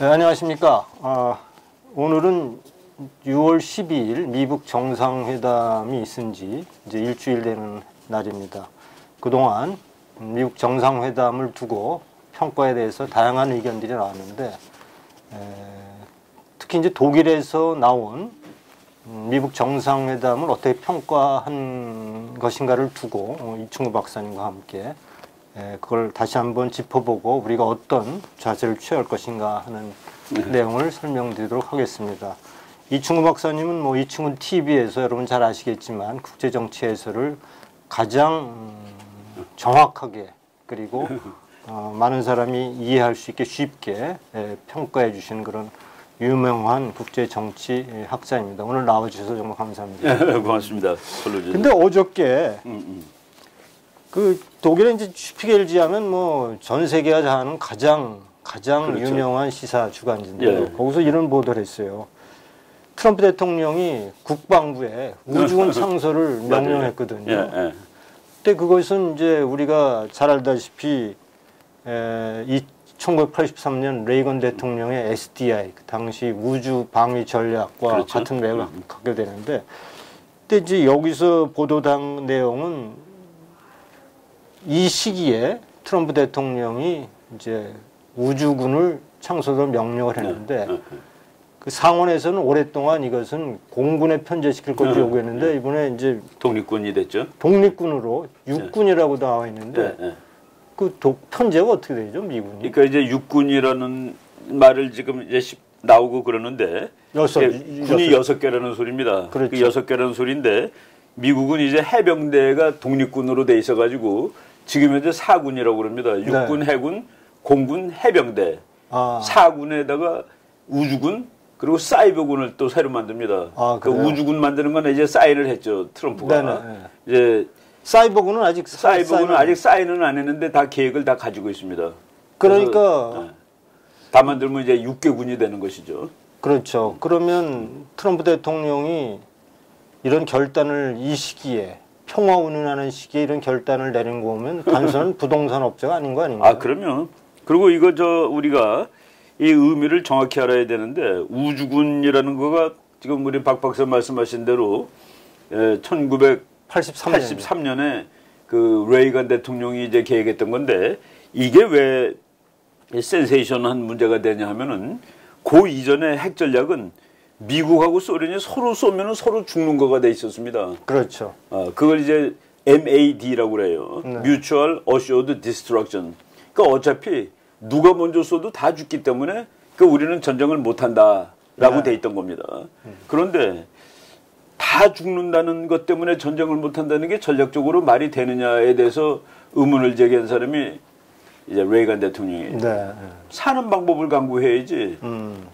네, 안녕하십니까. 오늘은 6월 12일 미북 정상회담이 있은 지 이제 일주일 되는 날입니다. 그동안 미북 정상회담을 두고 평가에 대해서 다양한 의견들이 나왔는데, 특히 이제 독일에서 나온 미북 정상회담을 어떻게 평가한 것인가를 두고 이충구 박사님과 함께 그걸 다시 한번 짚어보고 우리가 어떤 자세를 취할 것인가 하는 내용을 설명드리도록 하겠습니다. 이충구 박사님은 뭐 이충구 TV에서 여러분 잘 아시겠지만 국제정치 해설을 가장 정확하게 그리고 많은 사람이 이해할 수 있게 쉽게 평가해 주시는 그런 유명한 국제정치 학자입니다. 오늘 나와주셔서 정말 감사합니다. 고맙습니다. 근데 어저께 그 독일에 이제 슈피겔지하면 뭐 전 세계가 다 아는 가장 그렇죠. 유명한 시사 주간지인데 거기서 이런 보도를 했어요. 트럼프 대통령이 국방부에 우주군 창설을 명령했거든요. 근데 그것은 이제 우리가 잘 알다시피 1983년 레이건 대통령의 SDI, 그 당시 우주 방위 전략과 그렇죠. 같은 맥을 갖게 되는데, 근데 이제 여기서 보도당 내용은 이 시기에 트럼프 대통령이 이제 우주군을 창설을 명령을 했는데, 그 상원에서는 오랫동안 이것은 공군에 편제시킬 것을 요구했는데, 이번에 이제 독립군이 됐죠. 독립군으로 육군이라고 나와 있는데, 그 편제가 어떻게 되죠, 미군이? 그러니까 이제 육군이라는 말을 지금 이제 나오고 그러는데 군이 6개라는 소리입니다. 그렇죠. 그 6개라는 소리인데 미국은 이제 해병대가 독립군으로 돼 있어가지고 지금 현재 4군이라고 그럽니다. 육군, 해군, 공군, 해병대. 4군에다가 우주군 그리고 사이버군을 또 새로 만듭니다. 그 우주군 만드는 건 이제 사인을 했죠, 트럼프가. 이제 사이버군은 아직 사인은 안 했는데 다 계획을 다 가지고 있습니다. 그러니까 다 만들면 이제 6개군이 되는 것이죠. 그렇죠. 그러면 트럼프 대통령이 이런 결단을 이 시기에 평화 운운하는 시기에 이런 결단을 내린 거 보면 단순한 부동산 업자가 아닌 거 아닌가요? 그러면 그리고 이거 우리가 이 의미를 정확히 알아야 되는데 우주군이라는 거가 지금 우리 박 박사 말씀하신 대로 1983년에 그 레이건 대통령이 이제 계획했던 건데 이게 왜 센세이션한 문제가 되냐 하면은 그 이전에 핵 전략은 미국하고 소련이 서로 쏘면은 서로 죽는 거가 돼 있었습니다. 그렇죠. 그걸 이제 MAD라고 그래요. Mutual Assured Destruction. 그러니까 어차피 누가 먼저 쏘도 다 죽기 때문에 우리는 전쟁을 못 한다라고 돼 있던 겁니다. 그런데 다 죽는다는 것 때문에 전쟁을 못 한다는 게 전략적으로 말이 되느냐에 대해서 의문을 제기한 사람이 이제 레이건 대통령이에요. 사는 방법을 강구해야지.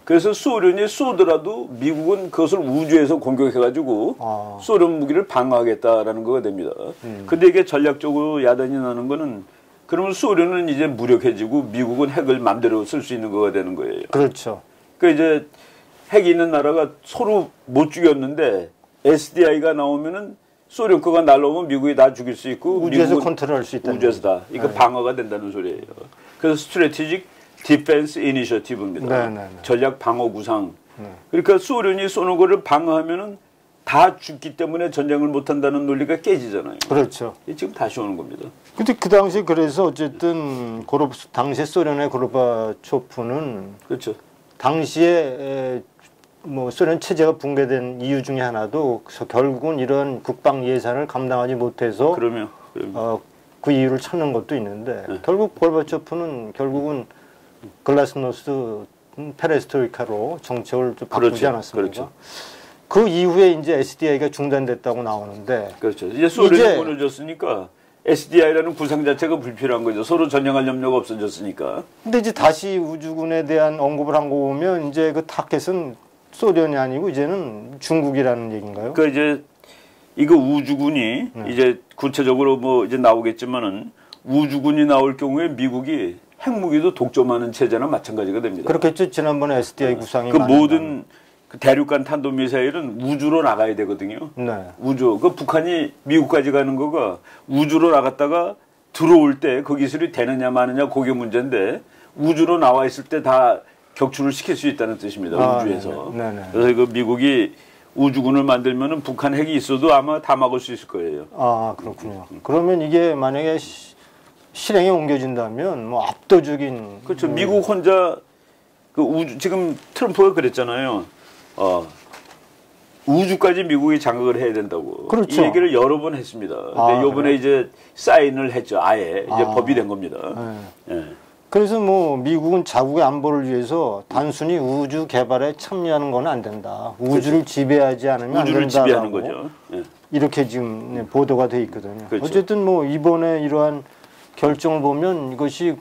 그래서 소련이 쏘더라도 미국은 그것을 우주에서 공격해가지고 소련 무기를 방어하겠다라는 거가 됩니다. 근데 이게 전략적으로 야단이 나는 거는 그러면 소련은 이제 무력해지고 미국은 핵을 마음대로 쓸 수 있는 거가 되는 거예요. 그렇죠. 그 이제 핵이 있는 나라가 서로 못 죽였는데 SDI가 나오면은 소련 거가 날라오면 미국이 다 죽일 수 있고 우주에서 컨트롤할 수 있다. 우주에서 다. 이거 방어가 된다는 소리예요. 그래서 Strategic Defense Initiative입니다. 전략 방어 구상. 그러니까 소련이 쏘는 거를 방어하면은 다 죽기 때문에 전쟁을 못 한다는 논리가 깨지잖아요. 그렇죠. 지금 다시 오는 겁니다. 근데 그 당시 그래서 어쨌든 당시 소련의 고르바초프는 그렇죠. 당시에 뭐 소련 체제가 붕괴된 이유 중에 하나도 결국은 이런 국방 예산을 감당하지 못해서 그 이유를 찾는 것도 있는데 결국 고르바초프는 결국은 글라스노스 페레스트로이카로 정책을 좀 바꾸지 않았습니까? 그렇죠. 그 이후에 이제 SDI가 중단됐다고 나오는데 그렇죠. 이제 소련이 무너졌으니까 SDI라는 구상 자체가 불필요한 거죠. 서로 전쟁할 염려가 없어졌으니까. 근데 이제 다시 우주군에 대한 언급을 한 거 보면 이제 그 타켓은 소련이 아니고 이제는 중국이라는 얘기인가요? 그 이제 이거 우주군이 이제 구체적으로 뭐 이제 나오겠지만은 우주군이 나올 경우에 미국이 핵무기도 독점하는 체제나 마찬가지가 됩니다. 그렇겠죠. 지난번에 SDI 구상이 그 모든 그 대륙간 탄도미사일은 우주로 나가야 되거든요. 우주. 그 북한이 미국까지 가는 거가 우주로 나갔다가 들어올 때 그 기술이 되느냐 마느냐 그게 문제인데 우주로 나와 있을 때 다 격추를 시킬 수 있다는 뜻입니다. 우주에서. 네네. 그래서 그 미국이 우주군을 만들면은 북한 핵이 있어도 아마 다 막을 수 있을 거예요. 아, 그렇군요. 그러면 이게 만약에 실행에 옮겨진다면 뭐 압도적인. 그렇죠. 미국 혼자 그 지금 트럼프가 그랬잖아요. 우주까지 미국이 장악을 해야 된다고. 그렇죠. 이 얘기를 여러 번 했습니다. 근데 이번에 그래요? 이제 사인을 했죠. 아예 이제 법이 된 겁니다. 네. 예. 그래서 뭐 미국은 자국의 안보를 위해서 단순히 우주 개발에 참여하는 건 안 된다. 우주를 지배하지 않으면 우주를 안 된다라고 지배하는 거죠. 예. 이렇게 지금 보도가 돼 있거든요. 그렇죠. 어쨌든 뭐 이번에 이러한 결정을 보면 이것이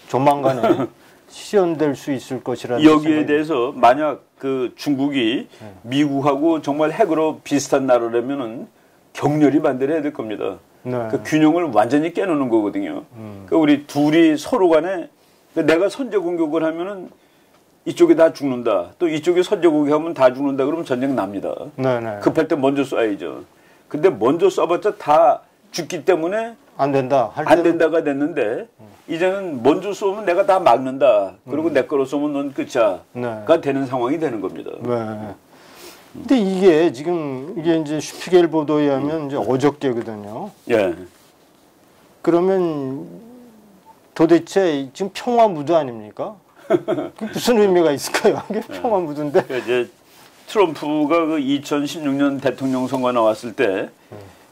조만간에 실현될 수 있을 것이라는 여기에 생각이 대해서 만약 그 중국이 네. 미국하고 정말 핵으로 비슷한 나라라면은 격렬히 반대를 해야 될 겁니다. 네. 그 균형을 완전히 깨놓는 거거든요. 그 우리 둘이 서로 간에 내가 선제 공격을 하면은 이쪽에 다 죽는다. 또 이쪽에 선제 공격하면 다 죽는다. 그러면 전쟁 납니다. 네네. 급할 때 먼저 쏴야죠. 근데 먼저 쏴봤자 다 죽기 때문에 안 된다. 할 안 때는 된다가 됐는데 이제는 먼저 쏘면 내가 다 막는다. 그리고 내 거로 쏘면 넌 끝이야. 네. 가 되는 상황이 되는 겁니다. 네. 근데 이게 지금 이게 이제 슈피겔 보도에 의하면 이제 어저께거든요. 예. 그러면 도대체 지금 평화 무드 아닙니까? 그게 무슨 의미가 있을까요? 이게 평화 무드인데. 그 이제 트럼프가 그 2016년 대통령 선거 나왔을 때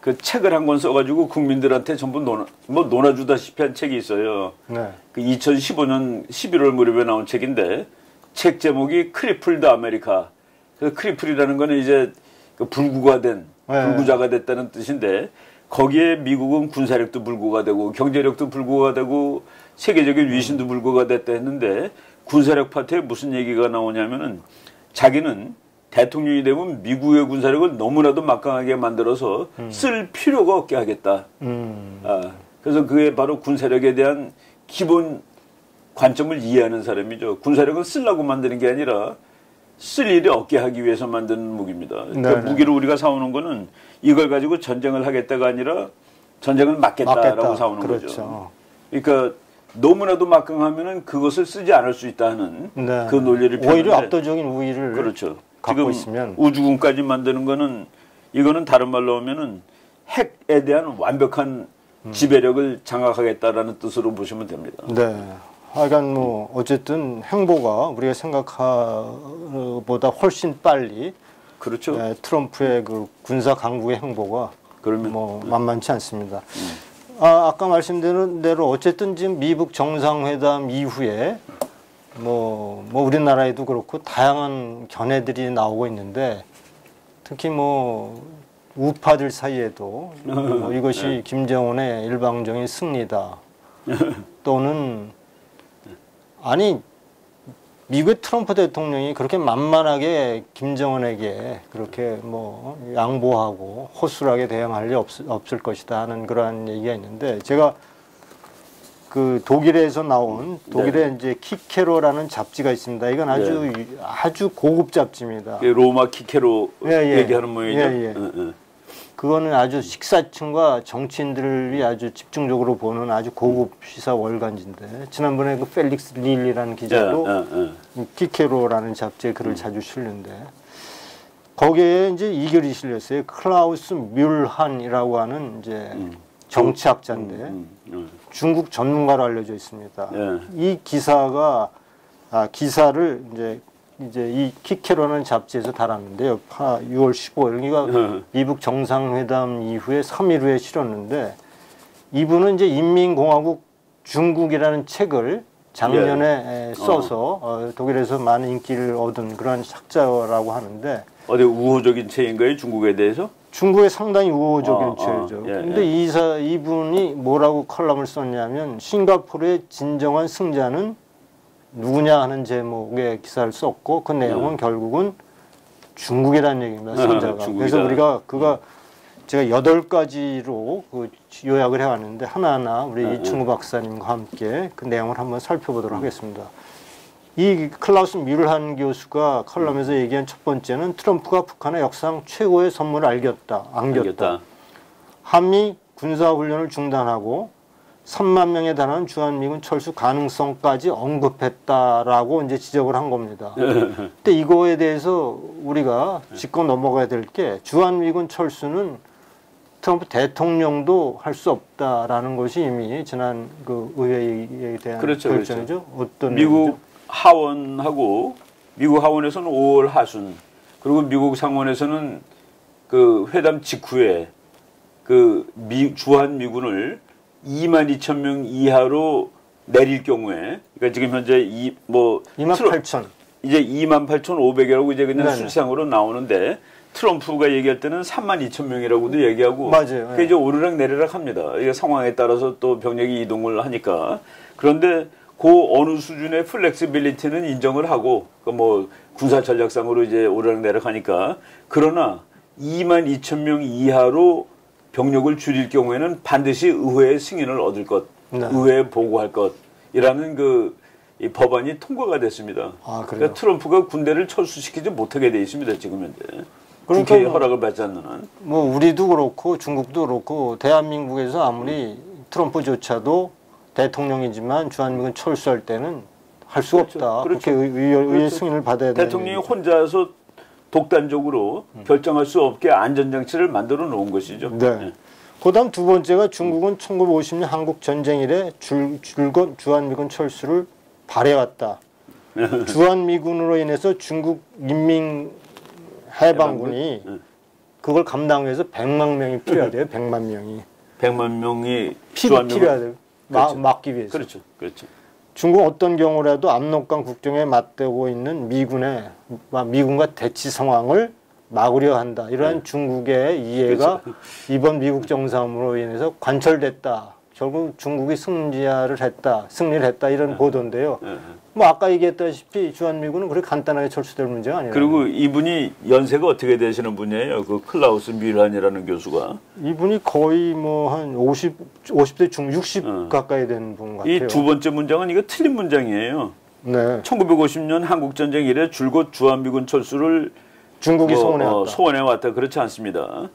그 책을 한 권 써가지고 국민들한테 전부 논아주다시피 한 책이 있어요. 네. 그 2015년 11월 무렵에 나온 책인데 책 제목이 크리플드 아메리카. 그 크리플이라는 거는 이제 그 불구가 된, 네. 불구자가 됐다는 뜻인데 거기에 미국은 군사력도 불구가 되고 경제력도 불구가 되고 세계적인 위신도 불구가 됐다 했는데 군사력 파트에 무슨 얘기가 나오냐면은 자기는 대통령이 되면 미국의 군사력을 너무나도 막강하게 만들어서 쓸 필요가 없게 하겠다. 그래서 그게 바로 군사력에 대한 기본 관점을 이해하는 사람이죠. 군사력은 쓰려고 만드는 게 아니라 쓸 일이 없게 하기 위해서 만드는 무기입니다. 그러니까 네네. 무기를 우리가 사오는 거는 이걸 가지고 전쟁을 하겠다가 아니라 전쟁을 막겠다라고 막겠다. 사오는 그렇죠. 거죠. 그러니까 너무나도 막강하면은 그것을 쓰지 않을 수 있다 하는 네. 그 논리를 오히려 펴는데 압도적인 우위를 그렇죠. 갖고 지금 있으면 우주군까지 만드는 거는 이거는 다른 말로 하면은 핵에 대한 완벽한 지배력을 장악하겠다라는 뜻으로 보시면 됩니다. 네. 하여간 뭐 어쨌든 행보가 우리가 생각보다 훨씬 빨리 그렇죠. 네, 트럼프의 그 군사 강국의 행보가 그러면 뭐 만만치 않습니다. 아까 말씀드린 대로 어쨌든 지금 미국 정상회담 이후에 뭐 우리나라에도 그렇고 다양한 견해들이 나오고 있는데 특히 뭐 우파들 사이에도 뭐 이것이 김정은의 일방적인 승리다 또는 아니 미국의 트럼프 대통령이 그렇게 만만하게 김정은에게 그렇게 뭐 양보하고 호술하게 대응할 리 없을 것이다 하는 그러한 얘기가 있는데 제가 그 독일에서 나온 독일의 이제 키케로라는 잡지가 있습니다. 이건 아주 고급 잡지입니다. 로마 키케로 예. 얘기하는 모양이죠. 예. 그거는 아주 식사층과 정치인들이 아주 집중적으로 보는 아주 고급 시사 월간지인데 지난번에 그 펠릭스 릴리라는 기자도 키케로라는 잡지에 글을 자주 실는데 거기에 이제 이 글이 실렸어요. 클라우스 뮬한이라고 하는 이제 정치학자인데 중국 전문가로 알려져 있습니다. 이 기사가 기사를 이제 이 키케로라는 잡지에서 달았는데요. 6월 15일 그러니까 미국 정상회담 이후에 3일 후에 실었는데 이분은 이제 인민공화국 중국이라는 책을 작년에 써서 독일에서 많은 인기를 얻은 그런 학자라고 하는데 어디 우호적인 책인가요? 중국에 대해서? 중국에 상당히 우호적인 책이죠. 근데 이분이 뭐라고 컬럼을 썼냐면 싱가포르의 진정한 승자는 누구냐 하는 제목의 기사를 썼고 그 내용은 결국은 중국이라는 얘기입니다. 승자가. 그래서 우리가 제가 8가지로 그 요약을 해왔는데 하나하나 우리 이충우 박사님과 함께 그 내용을 한번 살펴보도록 하겠습니다. 이 클라우스 뮬한 교수가 컬럼에서 얘기한 첫 번째는 트럼프가 북한의 역사상 최고의 선물을 안겼다. 한미 군사훈련을 중단하고 3만 명에 달하는 주한미군 철수 가능성까지 언급했다라고 이제 지적을 한 겁니다. 근데 이거에 대해서 우리가 짚고 넘어가야 될 게 주한미군 철수는 트럼프 대통령도 할 수 없다라는 것이 이미 지난 그 의회에 대한 그렇죠, 결정이죠. 그렇죠. 어떤 미국 내용이죠? 하원하고 미국 하원에서는 5월 하순 그리고 미국 상원에서는 그 회담 직후에 그 주한미군을 22,000명 이하로 내릴 경우에 그러니까 지금 현재 28,000 이제 28,500이라고 이제 그냥 네네. 수치상으로 나오는데 트럼프가 얘기할 때는 32,000명이라고도 얘기하고 맞아요. 그게 네. 이제 오르락내리락 합니다. 이게 상황에 따라서 또 병력이 이동을 하니까 그런데 그 어느 수준의 플렉시빌리티는 인정을 하고 그 뭐 군사 전략상으로 이제 오르락내리락 하니까 그러나 22,000명 이하로 병력을 줄일 경우에는 반드시 의회의 승인을 얻을 것, 네. 의회에 보고할 것이라는 이 법안이 통과가 됐습니다. 아, 그래요? 그러니까 트럼프가 군대를 철수시키지 못하게 돼 있습니다. 지금 현재. 그러니까 국회의 뭐- 허락을 받지 않는 한. 뭐 우리도 그렇고 중국도 그렇고 대한민국에서 아무리 트럼프조차도 대통령이지만 주한미군 철수할 때는 할 수가 그렇죠. 없다. 그렇죠. 국회 의회 그렇죠. 승인을 받아야 되는 대통령이 얘기죠. 혼자서 독단적으로 결정할 수 없게 안전장치를 만들어 놓은 것이죠. 네. 그다음 두 번째가 중국은 1950년 한국 전쟁 이래 줄곧 주한미군 철수를 발해왔다. 주한미군으로 인해서 중국 인민 해방군이 해방군? 그걸 감당하기 위해서 100만 명이 필요하대요. 100만 명이 100만 명이 주한미군 필요하대요. 그렇죠. 막기 위해서. 그렇죠. 그렇죠. 중국 어떤 경우라도 압록강 국경에 맞대고 있는 미군과 대치 상황을 막으려 한다. 이러한 중국의 이해가 그렇죠. 이번 미국 정상으로 인해서 관철됐다. 결국 중국이 승리를 했다. 이런 보도인데요. 예. 뭐 아까 얘기했다시피 주한미군은 그렇게 간단하게 철수될 문제가 아니에요. 그리고 이분이 연세가 어떻게 되시는 분이에요? 그 클라우스 뮌란이라는 교수가. 이분이 거의 뭐 한 50대 중 60 가까이 된 분 같아요. 이 두 번째 문장은 이거 틀린 문장이에요. 네. 1950년 한국전쟁 이래 줄곧 주한미군 철수를 중국이 소원해왔다. 소원해왔다. 그렇지 않습니다.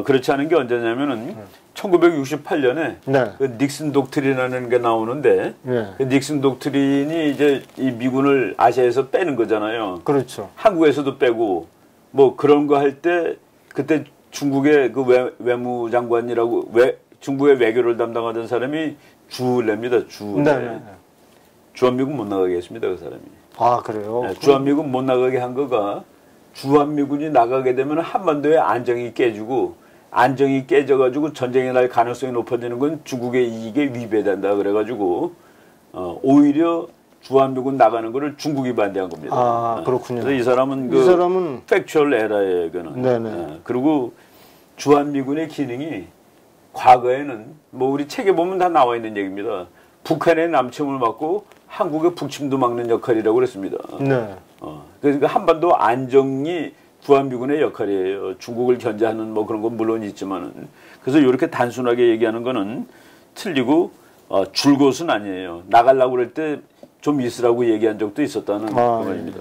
그렇지 않은 게 언제냐면은 1968년에 네. 그 닉슨 독트린이라는 게 나오는데 네. 그 닉슨 독트린이 이제 이 미군을 아시아에서 빼는 거잖아요. 그렇죠. 한국에서도 빼고 뭐 그런 거 할 때 그때 중국의 그 외무장관이라고 중국의 외교를 담당하던 사람이 주레입니다. 주레. 네. 주한미군 못 나가게 했습니다. 그 사람이. 아 그래요? 네, 주한미군 못 나가게 한 거가 주한미군이 나가게 되면 한반도의 안정이 깨지고 안정이 깨져가지고 전쟁이 날 가능성이 높아지는 건 중국의 이익에 위배된다 그래가지고 오히려 주한미군 나가는 거를 중국이 반대한 겁니다. 아 그렇군요. 그래서 이 사람은 이 사람은 팩츄얼 에러예요, 이거는. 네네. 그리고 주한미군의 기능이 과거에는 뭐 우리 책에 보면 다 나와 있는 얘기입니다. 북한의 남침을 막고 한국의 북침도 막는 역할이라고 그랬습니다. 네. 그러니까 한반도 안정이 주한미군의 역할이에요. 중국을 견제하는 뭐 그런 건 물론 있지만은. 그래서 이렇게 단순하게 얘기하는 거는 틀리고 줄곳은 아니에요. 나가려고 그럴 때 좀 있으라고 얘기한 적도 있었다는 그 말입니다.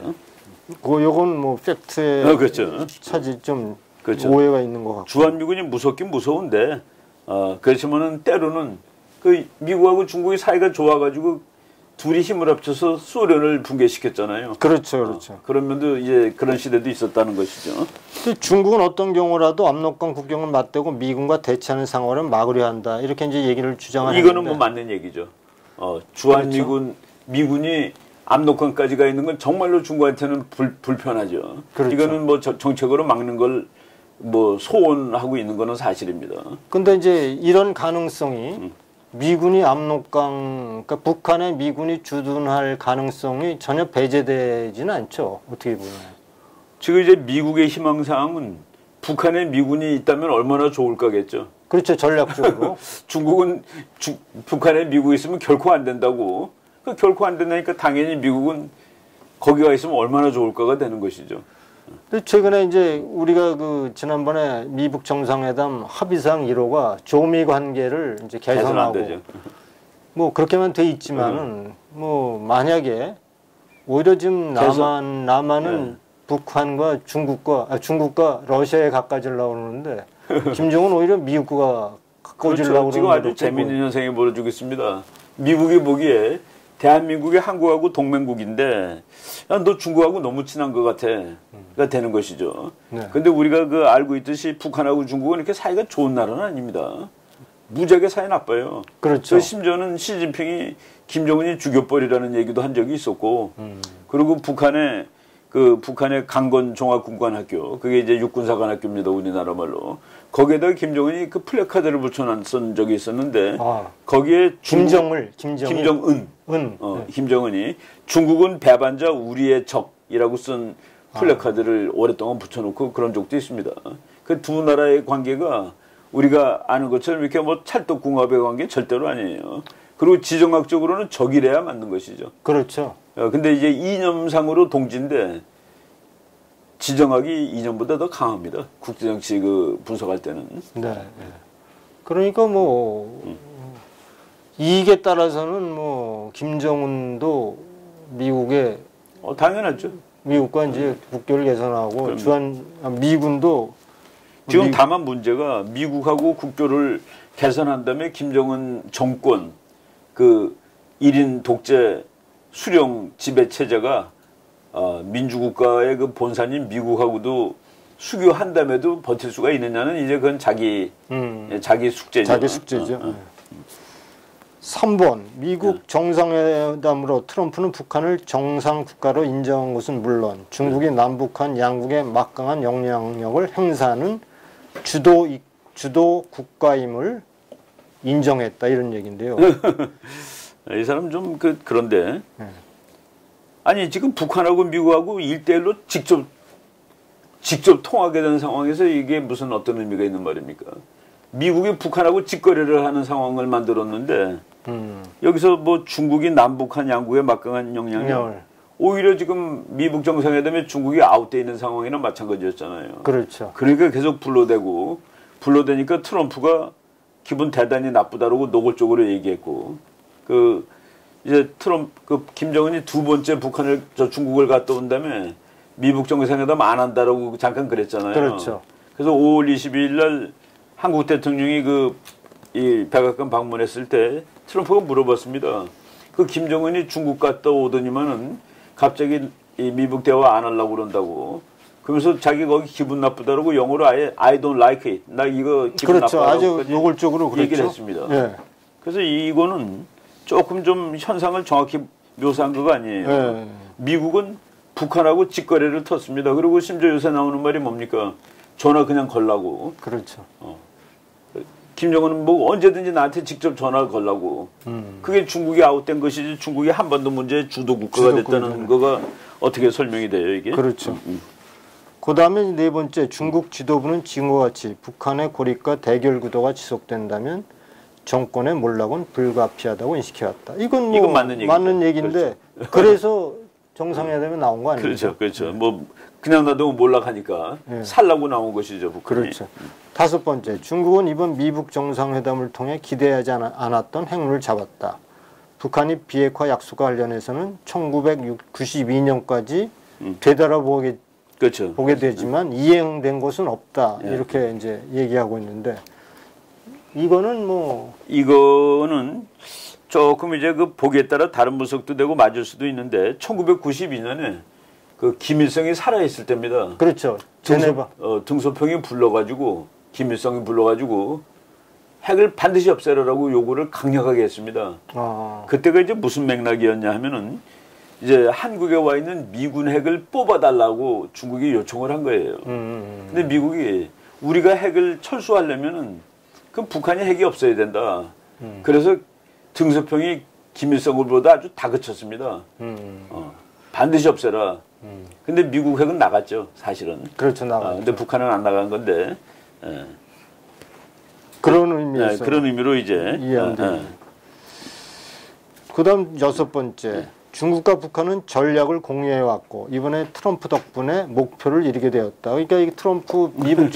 요건 뭐 팩트에 그렇죠. 차지 좀 그렇죠. 오해가 있는 것 같고. 주한미군이 무섭긴 무서운데 그렇지만은 때로는 그 미국하고 중국이 사이가 좋아가지고 둘이 힘을 합쳐서 소련을 붕괴시켰잖아요. 그렇죠, 그렇죠. 그런 면도 이제 그런 시대도 있었다는 것이죠. 근데 중국은 어떤 경우라도 압록강 국경을 맞대고 미군과 대치하는 상황을 막으려 한다. 이렇게 이제 얘기를 주장하는데 이거는 뭐 맞는 얘기죠. 주한미군 미군이 압록강까지 가 있는 건 정말로 중국한테는 불편하죠. 그렇죠. 이거는 뭐 정책으로 막는 걸 뭐 소원하고 있는 거는 사실입니다. 근데 이제 이런 가능성이 미군이 압록강, 그러니까 북한의 미군이 주둔할 가능성이 전혀 배제되지는 않죠. 어떻게 보면. 지금 이제 미국의 희망사항은 북한에 미군이 있다면 얼마나 좋을까겠죠. 그렇죠. 전략적으로. 중국은 북한에 미국이 있으면 결코 안 된다고. 결코 안 된다니까 당연히 미국은 거기가 있으면 얼마나 좋을까가 되는 것이죠. 근데 최근에 이제 우리가 그 지난번에 미북 정상회담 합의사항 1호가 조미 관계를 이제 개선 안 개선하고 되죠. 뭐 그렇게만 돼 있지만은 뭐 만약에 오히려 지금 남한은 네. 북한과 중국과 러시아에 가까워지려고 그러는데 김정은 오히려 미국과 바꿔주려고 그렇죠. 지금 아주 재미있는 현상이 벌어지고 있습니다. 미국이 보기에 대한민국이 한국하고 동맹국인데 야, 너 중국하고 너무 친한 것 같아.가 되는 것이죠. 그런데 우리가 그 알고 있듯이 북한하고 중국은 이렇게 사이가 좋은 나라는 아닙니다. 무지하게 사이 나빠요. 그렇죠. 심지어는 시진핑이 김정은이 죽여버리라는 얘기도 한 적이 있었고, 그리고 북한의 강건종합군관학교, 그게 이제 육군사관학교입니다, 우리나라 말로. 거기에다가 김정은이 그 플래카드를 붙여놨던 적이 있었는데, 거기에 김정은, 김정은이 중국은 배반자 우리의 적이라고 쓴 플래카드를 오랫동안 붙여놓고 그런 적도 있습니다. 그 두 나라의 관계가 우리가 아는 것처럼 이렇게 뭐 찰떡궁합의 관계 절대로 아니에요. 그리고 지정학적으로는 적이래야 맞는 것이죠. 그렇죠. 근데 이제 이념상으로 동지인데 지정학이 이념보다 더 강합니다. 국제정치 그 분석할 때는. 네. 그러니까 뭐 이익에 따라서는 뭐 김정은도 미국에 당연하죠. 미국과 이제 국교를 개선하고 미군도 지금 다만 문제가 미국하고 국교를 개선한 다음에 김정은 정권 그 1인 독재 수령 지배 체제가 민주국가의 그 본산인 미국하고도 수교한다음에도 버틸 수가 있느냐는 이제 그건 자기 숙제죠. 자기 숙제죠. 3번 미국 정상회담으로 트럼프는 북한을 정상국가로 인정한 것은 물론 중국이 남북한 양국의 막강한 영향력을 행사하는 주도 국가임을 인정했다 이런 얘기인데요. 이 사람 좀 그런데 아니 지금 북한하고 미국하고 1대1로 직접 통하게 된 상황에서 이게 무슨 어떤 의미가 있는 말입니까? 미국이 북한하고 직거래를 하는 상황을 만들었는데 여기서 뭐 중국이 남북한 양국의 막강한 영향력 오히려 지금 미북 정상회담에 중국이 아웃돼 있는 상황이나 마찬가지였잖아요. 그렇죠. 그러니까 계속 불러대니까 트럼프가 기분 대단히 나쁘다라고 노골적으로 얘기했고 이제 김정은이 두 번째 중국을 갔다 온 다음에 미북 정상회담 안 한다라고 잠깐 그랬잖아요. 그렇죠. 그래서 5월 22일 날 한국 대통령이 이 백악관 방문했을 때 트럼프가 물어봤습니다. 김정은이 중국 갔다 오더니만은 갑자기 이 미북 대화 안 하려고 그런다고. 그러면서 자기 거기 기분 나쁘다라고 영어로 아예 I don't like it. 나 이거 기분 그렇죠. 나쁘다고 아주 노골적으로 얘기를 했습니다. 네. 그래서 이거는 조금 좀 현상을 정확히 묘사한 거가 아니에요. 네. 미국은 북한하고 직거래를 텄습니다. 그리고 심지어 요새 나오는 말이 뭡니까? 전화 그냥 걸라고. 그렇죠. 김정은은 뭐 언제든지 나한테 직접 전화를 걸라고. 그게 중국이 아웃된 것이지 중국이 한반도 문제의 주도 국가가 됐다는 거가 어떻게 설명이 돼요, 이게? 그렇죠. 그 다음에 네 번째, 중국 지도부는 지금과 같이 북한의 고립과 대결 구도가 지속된다면 정권의 몰락은 불가피하다고 인식해왔다. 이건 뭐 맞는 얘기인데 그래서 정상회담에 나온 거 아니죠? 그렇죠. 뭐 그냥 놔두면 몰락하니까 살라고 나온 것이죠, 북한이. 그렇죠. 다섯 번째, 중국은 이번 미북 정상회담을 통해 기대하지 않았던 행운을 잡았다. 북한이 비핵화 약속과 관련해서는 1992년까지 되돌아보게 보게 되지만 이행된 것은 없다. 이렇게 이제 얘기하고 있는데 이거는 조금 이제 보기에 따라 다른 분석도 되고 맞을 수도 있는데 1992년에 김일성이 살아있을 때입니다. 그렇죠. 제네바. 등소평이 김일성이 불러가지고 핵을 반드시 없애라라고 요구를 강력하게 했습니다. 그때가 이제 무슨 맥락이었냐 하면은 이제 한국에 와 있는 미군 핵을 뽑아달라고 중국이 요청을 한 거예요. 근데 미국이 우리가 핵을 철수하려면은 그럼 북한이 핵이 없어야 된다. 그래서 등소평이 김일성을보다 아주 다그쳤습니다. 반드시 없애라. 근데 미국 핵은 나갔죠, 사실은. 그렇죠, 나갔죠. 근데 북한은 안 나간 건데. 그런 의미에서. 그런 의미로 이제. 이해합니다. 그 다음 여섯 번째. 중국과 북한은 전략을 공유해왔고 이번에 트럼프 덕분에 목표를 이루게 되었다. 그러니까 이 트럼프 미북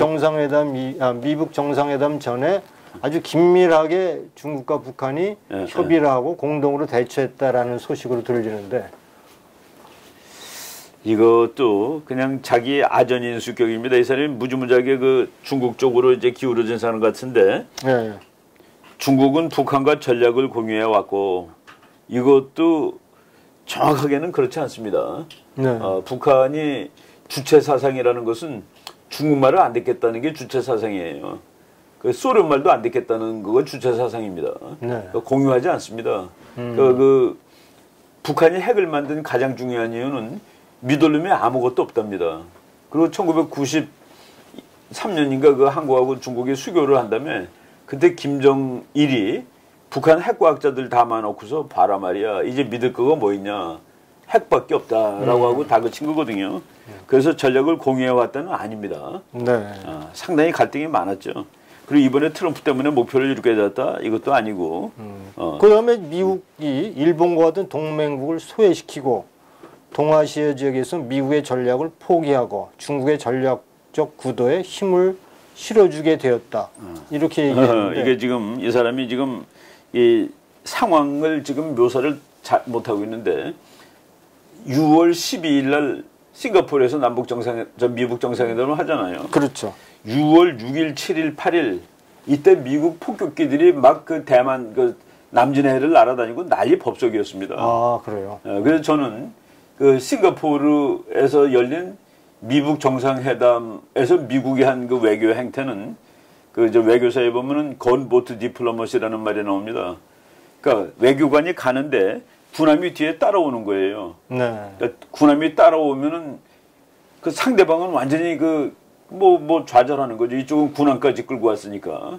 정상회담 전에 아주 긴밀하게 중국과 북한이 협의를 하고 공동으로 대처했다라는 소식으로 들리는데 이것도 그냥 자기 아전인수격입니다. 이 사람이 무지무지하게 중국 쪽으로 이제 기울어진 사람 같은데 중국은 북한과 전략을 공유해 왔고 이것도 정확하게는 그렇지 않습니다. 네. 북한이 주체 사상이라는 것은 중국말을 안 듣겠다는 게 주체 사상이에요. 그 소련 말도 안 듣겠다는 그거 주체 사상입니다. 네. 공유하지 않습니다. 그 북한이 핵을 만든 가장 중요한 이유는 믿을 놈이 아무것도 없답니다. 그리고 1993년인가 그 한국하고 중국이 수교를 한 다음에 그때 김정일이 북한 핵과학자들 담아놓고서 봐라 말이야. 이제 믿을 거가 뭐 있냐. 핵밖에 없다라고 하고 다그친 거거든요. 그래서 전략을 공유해왔다는 아닙니다. 네. 상당히 갈등이 많았죠. 그리고 이번에 트럼프 때문에 목표를 이렇게 됐다 이것도 아니고. 그다음에 미국이 일본과 같은 동맹국을 소외시키고 동아시아 지역에서 미국의 전략을 포기하고 중국의 전략적 구도에 힘을 실어주게 되었다. 이렇게 얘기했는데 이게 지금 이 사람이 지금 이 상황을 지금 묘사를 잘 못하고 있는데 6월 12일 날 싱가포르에서 미국 정상회담을 하잖아요. 그렇죠. 6월 6일, 7일, 8일 이때 미국 폭격기들이 막 그 대만 그 남진해를 날아다니고 난리 법석이었습니다. 아, 그래요. 그래서 저는 그 싱가포르에서 열린 미국 정상회담에서 미국이 한 그 외교 행태는 그 저 외교사에 보면은 건보트 디플로머시라는 말이 나옵니다. 그러니까 외교관이 가는데 군함이 뒤에 따라오는 거예요. 네. 그러니까 군함이 따라오면은 그 상대방은 완전히 그 뭐 좌절하는 거죠. 이쪽은 군함까지 끌고 왔으니까.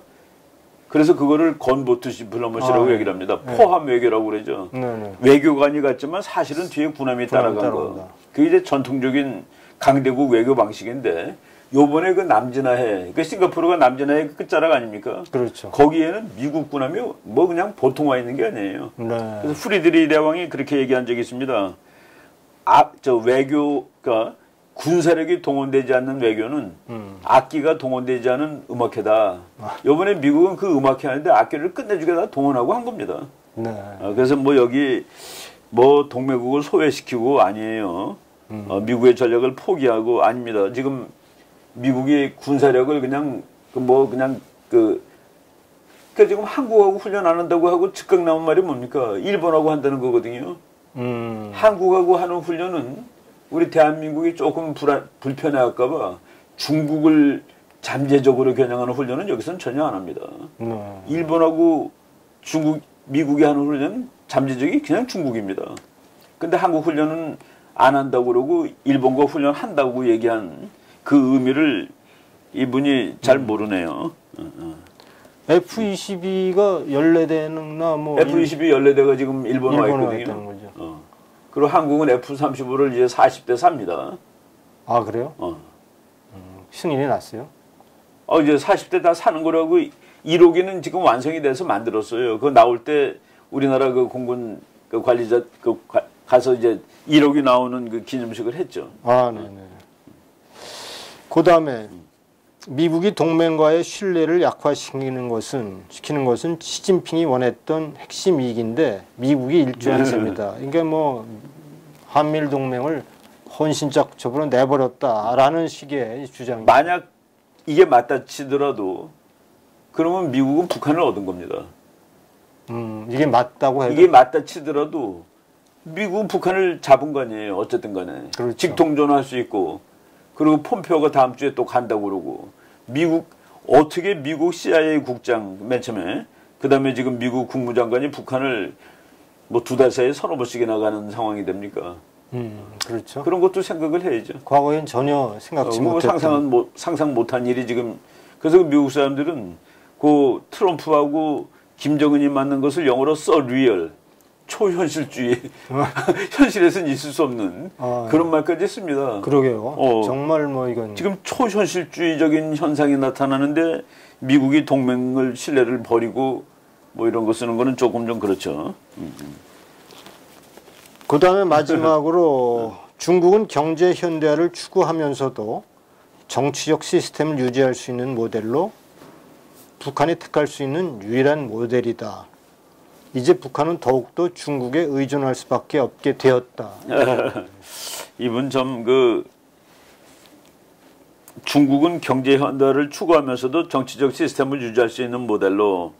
그래서 그거를 건보트 디플로머시라고 얘기를 합니다. 포함 외교라고 그러죠. 네. 외교관이 갔지만 사실은 뒤에 군함이 따라간 거. 그게 이제 전통적인 강대국 외교 방식인데 요번에 그 남진아해, 그 싱가포르가 남진아해 끝자락 아닙니까? 그렇죠. 거기에는 미국 군함이 뭐 그냥 보통 와 있는 게 아니에요. 네. 그래서 프리드리 대왕이 그렇게 얘기한 적이 있습니다. 저 외교가 군사력이 동원되지 않는 외교는 악기가 동원되지 않은 음악회다. 요번에 미국은 그 음악회 하는데 악기를 끝내주게 다 동원하고 한 겁니다. 네. 그래서 뭐 여기 뭐 동맹국을 소외시키고 아니에요. 미국의 전략을 포기하고 아닙니다. 지금 미국이 군사력을 그냥 지금 한국하고 훈련 안 한다고 하고 즉각 나온 말이 뭡니까? 일본하고 한다는 거거든요. 한국하고 하는 훈련은 우리 대한민국이 조금 불편해할까봐 중국을 잠재적으로 겨냥하는 훈련은 여기서는 전혀 안 합니다. 일본하고 미국이 하는 훈련은 잠재적이 그냥 중국입니다. 근데 한국 훈련은 안 한다고 그러고 일본과 훈련한다고 얘기한 그 의미를 이분이 잘 모르네요. F-22가 14대나 뭐 F-22 14대가 지금 일본에 와 있거든요. 거죠. 그리고 한국은 F-35를 이제 40대 삽니다. 아, 그래요? 승인이 났어요? 이제 40대 다 사는 거라고 1호기는 지금 완성이 돼서 만들었어요. 그거 나올 때 우리나라 그 공군 그 관리자 가서 이제 1호기 나오는 그 기념식을 했죠. 아, 네네. 그 다음에 미국이 동맹과의 신뢰를 약화시키는 것은 시진핑이 원했던 핵심 이익인데 미국이 일조한 셈이다. 그러니까 뭐 한미일 동맹을 헌신적으로 내버렸다라는 식의 주장입니다. 만약 이게 맞다 치더라도 그러면 미국은 북한을 얻은 겁니다. 이게 맞다고 해도 이게 맞다 치더라도 미국은 북한을 잡은 거 아니에요. 어쨌든 간에. 그렇죠. 직통전할 수 있고 그리고 폼페오가 다음 주에 또 간다고 그러고 어떻게 미국 CIA 국장 맨 처음에 그다음에 지금 미국 국무장관이 북한을 뭐 2달 사이에 서너 번씩이나 가는 상황이 됩니까? 그렇죠. 그런 것도 생각을 해야죠. 과거엔 전혀 생각지 못했던 상상 못한 일이 지금 그래서 미국 사람들은 그 트럼프하고 김정은이 만난 것을 영어로 surreal 초현실주의 현실에서는 있을 수 없는 그런 말까지 했습니다. 그러게요. 정말 뭐 이건 지금 초현실주의적인 현상이 나타나는데 미국이 동맹을 신뢰를 버리고 뭐 이런 거 쓰는 거는 조금 좀 그렇죠. 그 다음에 마지막으로 중국은 경제 현대화를 추구하면서도 정치적 시스템을 유지할 수 있는 모델로 북한이 택할 수 있는 유일한 모델이다. 이제 북한은 더욱더 중국에 의존할 수밖에 없게 되었다. 이분 중국은 경제 현대화를 추구하면서도 정치적 시스템을 유지할 수 있는 모델로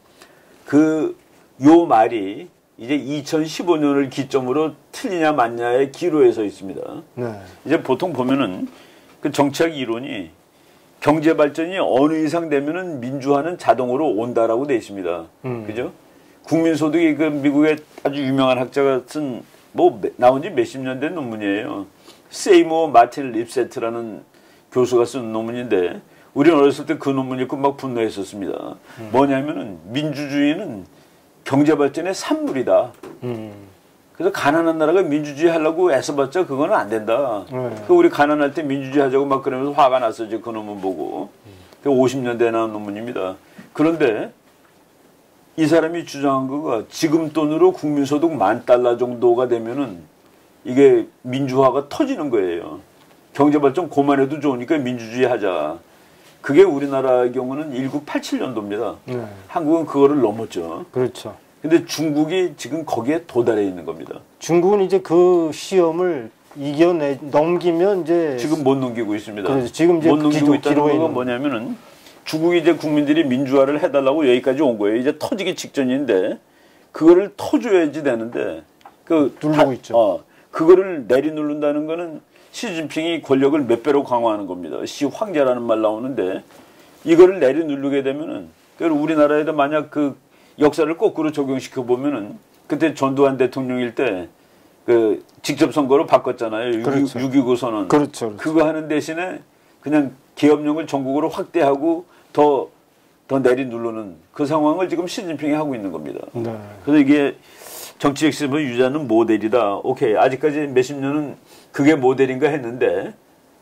요 말이 이제 2015년을 기점으로 틀리냐 맞냐의 기로에 서 있습니다. 네. 이제 보통 보면은 그 정치학 이론이 경제 발전이 어느 이상 되면은 민주화는 자동으로 온다라고 돼 있습니다. 그죠? 국민소득이 그 미국의 아주 유명한 학자가 쓴 뭐 나온 지 몇십 년 된 논문이에요. 세이모 마틴 립세트라는 교수가 쓴 논문인데 우리는 어렸을 때 그 논문 읽고 막 분노했었습니다. 뭐냐면은 민주주의는 경제 발전의 산물이다. 그래서 가난한 나라가 민주주의 하려고 애써봤자 그거는 안 된다. 그 우리 가난할 때 민주주의 하자고 막 그러면서 화가 났었지 그 논문 보고. 그 50년대에 나온 논문입니다. 그런데 이 사람이 주장한 거가 지금 돈으로 국민소득 $10,000 정도가 되면은 이게 민주화가 터지는 거예요. 경제발전 고만해도 좋으니까 민주주의 하자. 그게 우리나라의 경우는 1987년도입니다. 네. 한국은 그거를 넘었죠. 그렇죠. 근데 중국이 지금 거기에 도달해 있는 겁니다. 중국은 이제 그 시험을 넘기면 이제 지금 못 넘기고 있습니다. 그렇죠. 지금 이제 못 넘기고 있다는 기로에 건 뭐냐면은 중국이 이제 국민들이 민주화를 해달라고 여기까지 온 거예요. 이제 터지기 직전인데 그거를 터줘야지 되는데 누르고 있죠. 그거를 내리누른다는 거는 시진핑이 권력을 몇 배로 강화하는 겁니다. 시황제라는 말 나오는데 이거를 내리누르게 되면은 우리나라에도 만약 그 역사를 거꾸로 적용시켜 보면은 그때 전두환 대통령일 때 그 직접 선거로 바꿨잖아요. 그렇죠. 6.29 선언. 그렇죠. 그거 하는 대신에 그냥 계엄령을 전국으로 확대하고 더 내리누르는 그 상황을 지금 시진핑이 하고 있는 겁니다. 네. 그래서 이게 정치 핵심을 유지하는 모델이다. 오케이. 아직까지 몇십 년은 그게 모델인가 했는데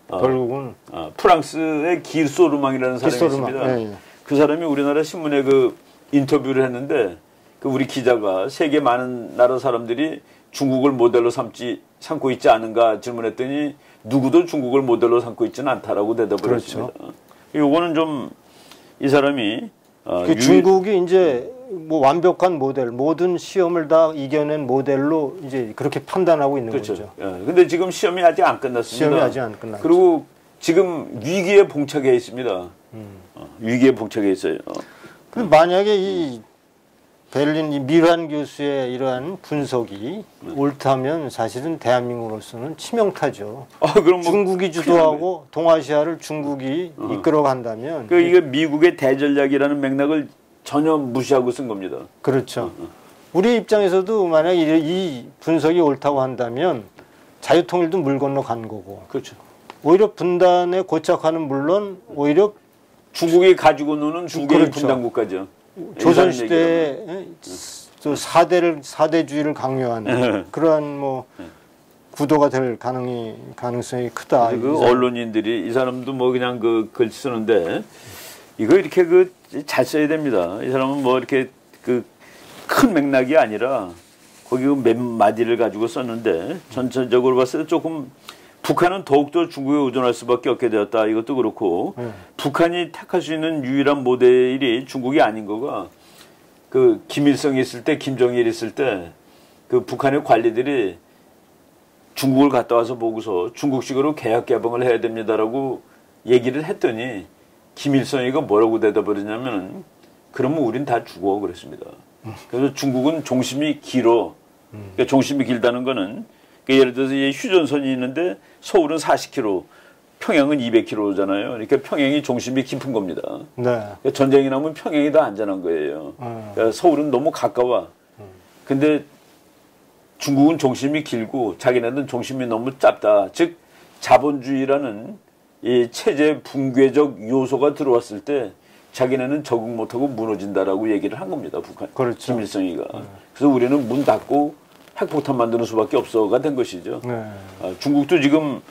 결국은 프랑스의 기소르망이라는 사람이 있습니다. 네, 네. 그 사람이 우리나라 신문에 그 인터뷰를 했는데 그 우리 기자가 세계 많은 나라 사람들이 중국을 모델로 삼고 있지 않은가 질문했더니 누구도 중국을 모델로 삼고 있지는 않다라고 대답을 했습니다. 요거는 좀 이 사람이 중국이 이제 뭐 완벽한 모델, 모든 시험을 다 이겨낸 모델로 이제 그렇게 판단하고 있는 그렇죠. 거죠. 근데 지금 시험이 아직 안 끝났습니다. 시험이 아직 안 끝났죠. 그리고 지금 위기에 봉착해 있습니다. 위기에 봉착해 있어요. 근데 만약에 이 베를린 이 미란 교수의 이러한 분석이 옳다면 사실은 대한민국으로서는 치명타죠. 그럼 뭐 중국이 주도하고 동아시아를 중국이 이끌어간다면 이게 미국의 대전략이라는 맥락을 전혀 무시하고 쓴 겁니다. 그렇죠. 우리 입장에서도 만약 이 분석이 옳다고 한다면 자유통일도 물 건너 간 거고. 그렇죠. 오히려 분단에 고착하는 물론 오히려 중국이 가지고 노는 중국의 그렇죠. 분단국가죠. 조선시대에 사대주의를 강요하는 그러한 뭐 구도가 될 가능성이 크다. 그 언론인들이 이 사람도 뭐 그냥 그 글 쓰는데 이거 이렇게 잘 써야 됩니다. 이 사람은 뭐 이렇게 큰 맥락이 아니라 거기 몇 마디를 가지고 썼는데 전체적으로 봤을 때 조금 북한은 더욱더 중국에 의존할 수밖에 없게 되었다. 이것도 그렇고 북한이 택할 수 있는 유일한 모델이 중국이 아닌 거가 그 김일성이 있을 때 김정일 있을 때 그 북한의 관리들이 중국을 갔다 와서 보고서 중국식으로 개혁 개방을 해야 됩니다라고 얘기를 했더니 김일성이가 뭐라고 대답을 했냐면 그러면 우린 다 죽어 그랬습니다. 그래서 중국은 종심이 길어. 그러니까 종심이 길다는 거는 그러니까 예를 들어서 휴전선이 있는데 서울은 40km, 평양은 200km잖아요. 그러니까 평양이 종심이 깊은 겁니다. 네. 그러니까 전쟁이 나면 평양이 더 안전한 거예요. 그러니까 서울은 너무 가까워. 근데 중국은 종심이 길고 자기네들은 종심이 너무 짧다. 즉 자본주의라는 이 체제 붕괴적 요소가 들어왔을 때 자기네는 적응 못하고 무너진다라고 얘기를 한 겁니다. 북한. 그렇죠. 김일성이가. 그래서 우리는 문 닫고 핵폭탄 만드는 수밖에 없어가 된 것이죠. 네. 중국도 지금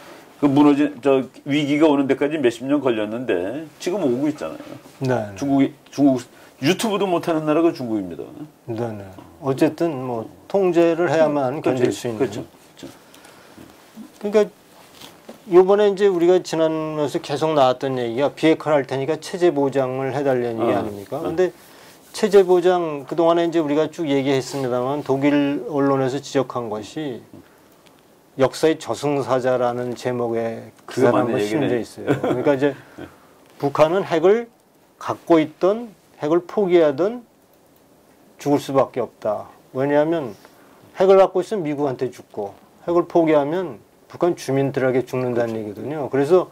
그 위기가 오는 데까지 몇십 년 걸렸는데 지금 오고 있잖아요. 네. 중국 유튜브도 못하는 나라가 중국입니다. 네. 어쨌든 뭐 통제를 해야만 견딜 수 있는. 그렇죠. 그러니까 이번에 이제 우리가 지난번에서 계속 나왔던 얘기가 비핵화를 할 테니까 체제 보장을 해달라는 얘기 아닙니까? 근데 체제 보장 그동안에 이제 우리가 쭉 얘기했습니다만 독일 언론에서 지적한 것이 역사의 저승사자라는 제목의 기사를 한번 실려 있어요. 그러니까 이제 북한은 핵을 갖고 있던 핵을 포기하던 죽을 수밖에 없다. 왜냐하면 핵을 갖고 있으면 미국한테 죽고 핵을 포기하면 북한 주민들에게 죽는다는 얘기거든요. 그래서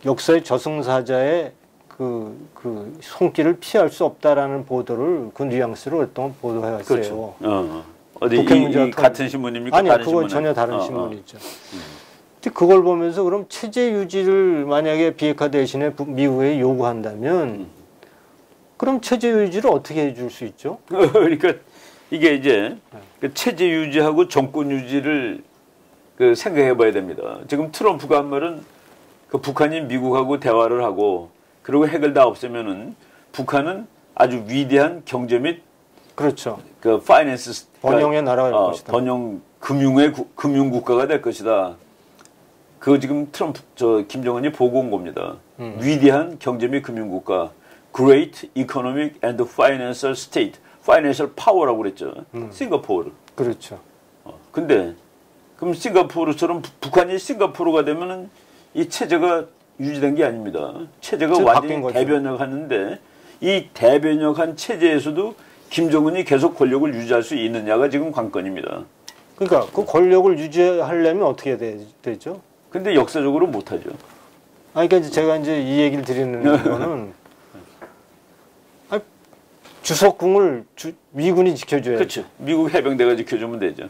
역사의 저승사자의 그 손길을 피할 수 없다라는 보도를 그 뉘앙스로 오랫동안 보도해왔어요. 그렇죠. 어디 이 같은 신문입니까? 아니요, 그건 전혀 다른 신문이죠. 근데 그걸 보면서 그럼 체제 유지를 만약에 비핵화 대신에 미국에 요구한다면 그럼 체제 유지를 어떻게 해줄 수 있죠? 그러니까 이게 이제 그 체제 유지하고 정권 유지를 그 생각해봐야 됩니다. 지금 트럼프가 한 말은 그 북한이 미국하고 대화를 하고 그리고 핵을 다 없애면은 북한은 아주 위대한 경제 및 그렇죠. 그 파이낸스 번영의 나라가 될 것이다. 번영 금융 국가가 될 것이다. 그거 지금 트럼프 김정은이 보고 온 겁니다. 위대한 경제 및 금융 국가, Great Economic and Financial State, Financial Power라고 그랬죠. 싱가포르. 그렇죠. 근데 그럼 싱가포르처럼 북한이 싱가포르가 되면은 이 체제가 유지된 게 아닙니다. 체제가 완전히 대변혁하는데 이 대변혁한 체제에서도 김정은이 계속 권력을 유지할 수 있느냐가 지금 관건입니다. 그러니까 그 권력을 유지하려면 어떻게 되죠? 근데 역사적으로 못하죠. 그러니까 제가 이제 이 얘기를 드리는 거는 주석궁을 미군이 지켜줘야죠. 그렇죠. 미국 해병대가 지켜주면 되죠.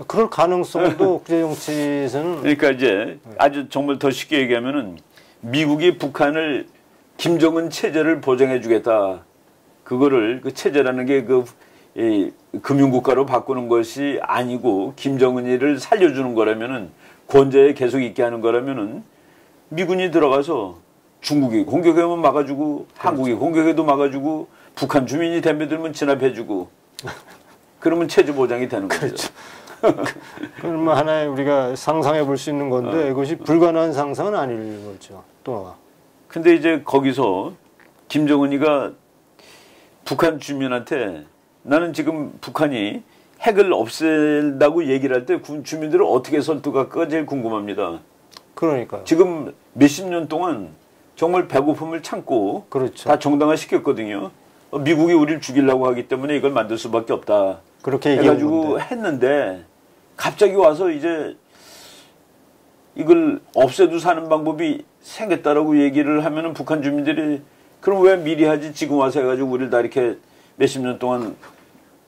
그럴 가능성도 국제 정치에서는 그러니까 이제 아주 정말 더 쉽게 얘기하면은 미국이 북한을 김정은 체제를 보장해 주겠다. 그거를 그 체제라는 게 그 금융국가로 바꾸는 것이 아니고 김정은이를 살려주는 거라면은 권좌에 계속 있게 하는 거라면은 미군이 들어가서 중국이 공격하면 막아주고 그렇죠. 한국이 공격해도 막아주고 북한 주민이 덤벼들면 진압해주고 그러면 체제 보장이 되는 거죠. 그렇죠. 그러면 하나의 우리가 상상해 볼 수 있는 건데 이것이 불가능한 상상은 아닐 거죠. 또. 근데 이제 거기서 김정은이가 북한 주민한테 나는 지금 북한이 핵을 없앤다고 얘기를 할 때 군 주민들을 어떻게 설득할까 제일 궁금합니다. 그러니까요. 지금 몇십 년 동안 정말 배고픔을 참고 그렇죠. 다 정당화 시켰거든요. 미국이 우리를 죽이려고 하기 때문에 이걸 만들 수밖에 없다. 그렇게 해가지고 했는데 갑자기 와서 이제 이걸 없애도 사는 방법이 생겼다라고 얘기를 하면은 북한 주민들이 그럼 왜 미리 하지 지금 와서 해가지고 우리를 다 이렇게 몇십 년 동안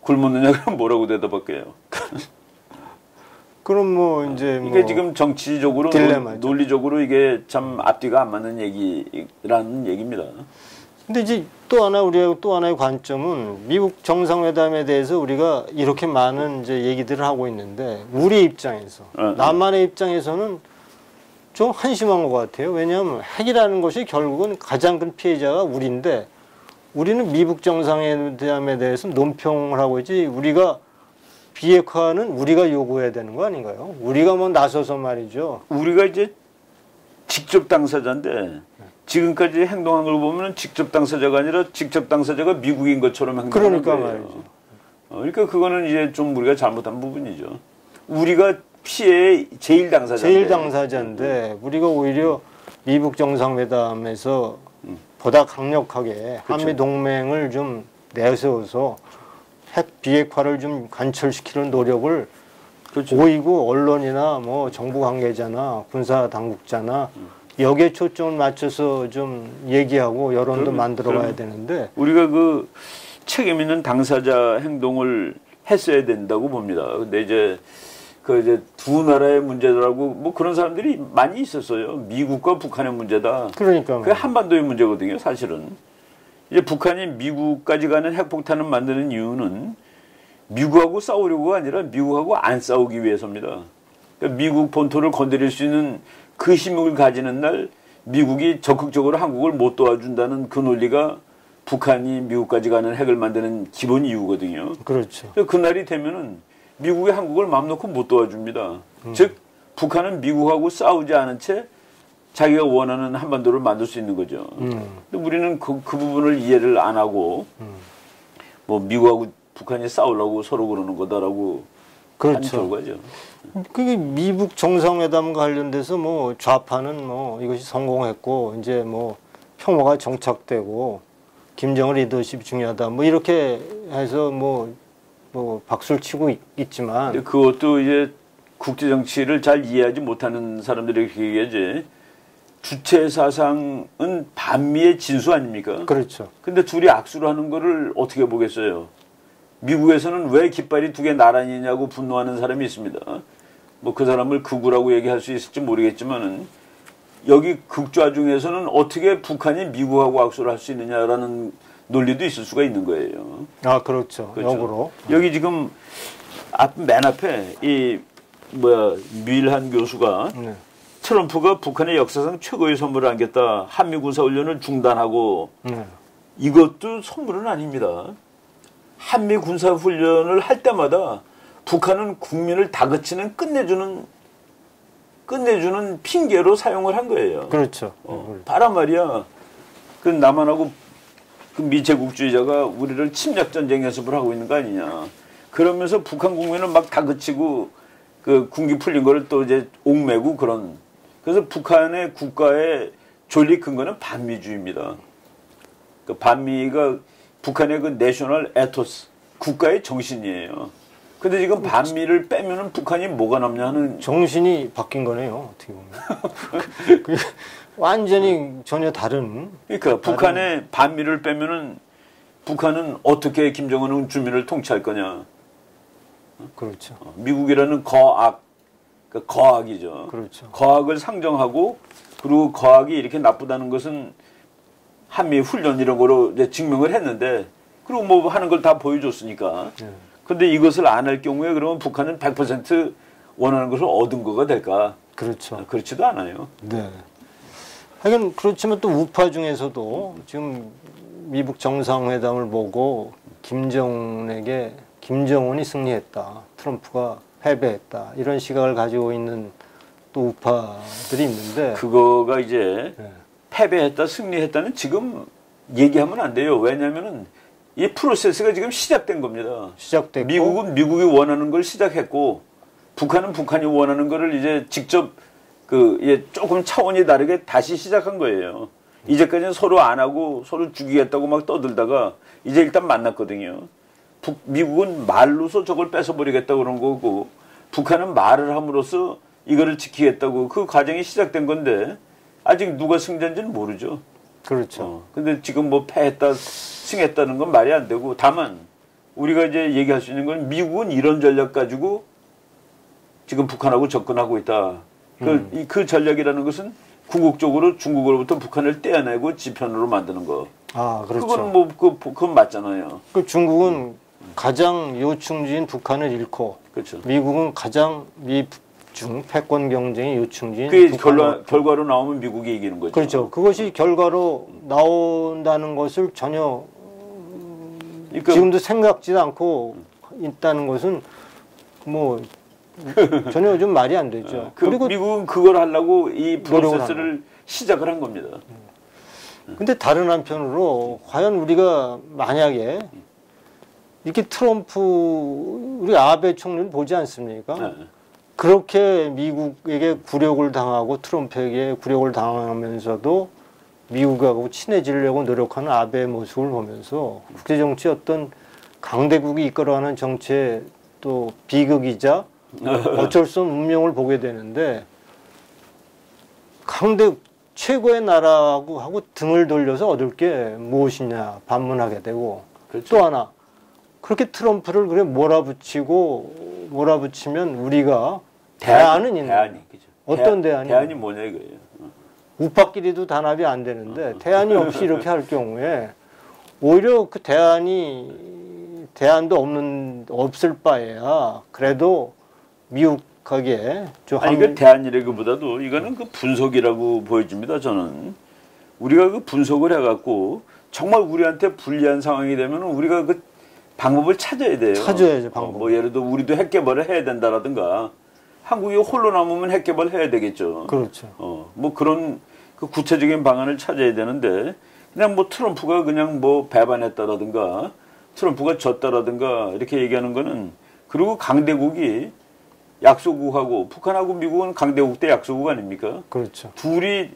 굶었느냐 그럼 뭐라고 대답할게요? 그럼 뭐 이제 이게 지금 정치적으로 논리적으로 이게 참 앞뒤가 안 맞는 얘기라는 얘기입니다. 근데 이제 또 하나 우리가 또 하나의 관점은 미국 정상회담에 대해서 우리가 이렇게 많은 이제 얘기들을 하고 있는데 우리 입장에서 남한의 입장에서는 좀 한심한 것 같아요. 왜냐하면 핵이라는 것이 결국은 가장 큰 피해자가 우리인데 우리는 미국 정상회담에 대해서 논평을 하고 있지 우리가 비핵화는 우리가 요구해야 되는 거 아닌가요? 우리가 뭐 나서서 말이죠. 우리가 이제 직접 당사자인데 지금까지 행동한 걸 보면 직접 당사자가 아니라 직접 당사자가 미국인 것처럼 행동하는 그러니까 거예요. 말이죠. 그러니까 그거는 이제 좀 우리가 잘못한 부분이죠. 우리가 피해의 제일 당사자인데 우리가 오히려 미국 정상회담에서 보다 강력하게 그렇죠. 한미 동맹을 좀 내세워서 핵 비핵화를 좀 관철시키는 노력을 그렇죠. 보이고 언론이나 뭐 정부 관계자나 군사 당국자나 여기에 초점을 맞춰서 좀 얘기하고 여론도 만들어가야 되는데 우리가 그 책임 있는 당사자 행동을 했어야 된다고 봅니다. 근데 이제 두 나라의 문제라고 뭐 그런 사람들이 많이 있었어요. 미국과 북한의 문제다. 그러니까 그게 한반도의 문제거든요, 사실은. 이제 북한이 미국까지 가는 핵폭탄을 만드는 이유는 미국하고 싸우려고가 아니라 미국하고 안 싸우기 위해서입니다. 그러니까 미국 본토를 건드릴 수 있는 그 힘을 가지는 날 미국이 적극적으로 한국을 못 도와준다는 그 논리가 북한이 미국까지 가는 핵을 만드는 기본 이유거든요. 그렇죠. 그날이 되면은 미국이 한국을 마음 놓고 못 도와줍니다. 즉 북한은 미국하고 싸우지 않은 채 자기가 원하는 한반도를 만들 수 있는 거죠. 근데 우리는 그 부분을 이해를 안 하고 뭐 미국하고 북한이 싸우려고 서로 그러는 거다라고 그렇죠. 하는 결과죠. 그게 미국 정상회담과 관련돼서 뭐 좌파는 뭐 이것이 성공했고 이제 뭐 평화가 정착되고 김정은 리더십이 중요하다. 뭐 이렇게 해서 뭐 박수를 치고 있지만 근데 그것도 이제 국제 정치를 잘 이해하지 못하는 사람들이 이렇게 얘기하지. 주체 사상은 반미의 진수 아닙니까? 그렇죠. 근데 둘이 악수를 하는 거를 어떻게 보겠어요? 미국에서는 왜 깃발이 두 개 나란히냐고 분노하는 사람이 있습니다. 뭐 그 사람을 극우라고 얘기할 수 있을지 모르겠지만은 여기 극좌 중에서는 어떻게 북한이 미국하고 악수를 할 수 있느냐라는 논리도 있을 수가 있는 거예요. 아, 그렇죠. 그렇죠. 역으로. 여기 지금 맨 앞에 밀한 교수가 네. 트럼프가 북한의 역사상 최고의 선물을 안겼다. 한미 군사 훈련을 중단하고 네. 이것도 선물은 아닙니다. 한미 군사 훈련을 할 때마다 북한은 국민을 다그치는 끝내주는 핑계로 사용을 한 거예요. 그렇죠. 바란 말이야. 그 남한하고 그 미제국주의자가 우리를 침략 전쟁 연습을 하고 있는 거 아니냐. 그러면서 북한 국민을 막 다그치고 그 군기 풀린 거를 또 이제 옥매고 그런. 그래서 북한의 국가의 존립 근거는 반미주의입니다. 그 반미가 북한의 그 내셔널 에토스, 국가의 정신이에요. 근데 지금 반미를 빼면은 북한이 뭐가 남냐 하는. 정신이 바뀐 거네요. 어떻게 보면. 완전히 전혀 다른. 그러니까 북한의 반미를 빼면은 북한은 어떻게 김정은 주민을 통치할 거냐. 그렇죠. 미국이라는 거악, 그러니까 거악이죠. 그렇죠. 거악을 상정하고 그리고 거악이 이렇게 나쁘다는 것은 한미 훈련 이런 거로 이제 증명을 했는데 그리고 뭐 하는 걸 다 보여줬으니까. 네. 근데 이것을 안 할 경우에 그러면 북한은 100% 원하는 것을 얻은 거가 될까? 그렇죠. 그렇지도 않아요. 네. 하여간 그렇지만 또 우파 중에서도 지금 미국 정상회담을 보고 김정은이 승리했다. 트럼프가 패배했다. 이런 시각을 가지고 있는 또 우파들이 있는데 그거가 이제 네. 패배했다, 승리했다는 지금 얘기하면 안 돼요. 왜냐면은 이 프로세스가 지금 시작된 겁니다. 시작됐고 미국은 미국이 원하는 걸 시작했고 북한은 북한이 원하는 거를 이제 직접 조금 차원이 다르게 다시 시작한 거예요. 이제까지는 서로 안 하고 서로 죽이겠다고 막 떠들다가 이제 일단 만났거든요. 미국은 말로서 저걸 뺏어버리겠다고 그런 거고 북한은 말을 함으로써 이거를 지키겠다고 그 과정이 시작된 건데 아직 누가 승자인지는 모르죠. 그렇죠. 근데 지금 뭐 패했다, 승했다는 건 말이 안 되고 다만 우리가 이제 얘기할 수 있는 건 미국은 이런 전략 가지고 지금 북한하고 접근하고 있다. 그 전략이라는 것은 궁극적으로 중국으로부터 북한을 떼어내고 지편으로 만드는 거. 아, 그렇죠. 그거는 그건 맞잖아요. 그 중국은 가장 요충지인 북한을 잃고 그렇죠. 미국은 가장 미중 패권 경쟁의 요충지인 그게 북한을 결과로 나오면 미국이 이기는 거죠. 그렇죠. 그것이 결과로 나온다는 것을 전혀 그러니까 지금도 생각지도 않고 있다는 것은 뭐 전혀 좀 말이 안 되죠. 그리고 미국은 그걸 하려고 이 프로세스를 시작을 한 겁니다. 근데 다른 한편으로 과연 우리가 만약에 이렇게 우리 아베 총리를 보지 않습니까? 네. 그렇게 미국에게 굴욕을 당하고 트럼프에게 굴욕을 당하면서도 미국하고 친해지려고 노력하는 아베의 모습을 보면서 국제정치 어떤 강대국이 이끌어가는 정치의 또 비극이자 어쩔 수 없는 운명을 보게 되는데 최고의 나라하고 등을 돌려서 얻을 게 무엇이냐 반문하게 되고 그렇죠. 또 하나 그렇게 트럼프를 그래 몰아붙이면 우리가 대안은 있는 대안이 그죠. 어떤 대안이? 대안이 뭐냐 이거예요. 우파끼리도 단합이 안 되는데 대안이 없이 이렇게 할 경우에 오히려 그 대안도 없을 바에야 그래도 미국하게 좀 아니 그 대안이라기보다도 이거는 그 분석이라고 보여집니다. 저는 우리가 그 분석을 해갖고 정말 우리한테 불리한 상황이 되면 우리가 그 방법을 찾아야 돼요. 찾아야죠 방법. 뭐 예를 들어 우리도 핵 개발을 해야 된다라든가 한국이 홀로 남으면 핵 개발을 해야 되겠죠. 그렇죠. 뭐 그런 그 구체적인 방안을 찾아야 되는데 그냥 뭐 트럼프가 그냥 뭐 배반했다라든가 트럼프가 졌다라든가 이렇게 얘기하는 거는 그리고 강대국이 약소국하고 북한하고 미국은 강대국 대 약소국 아닙니까? 그렇죠. 둘이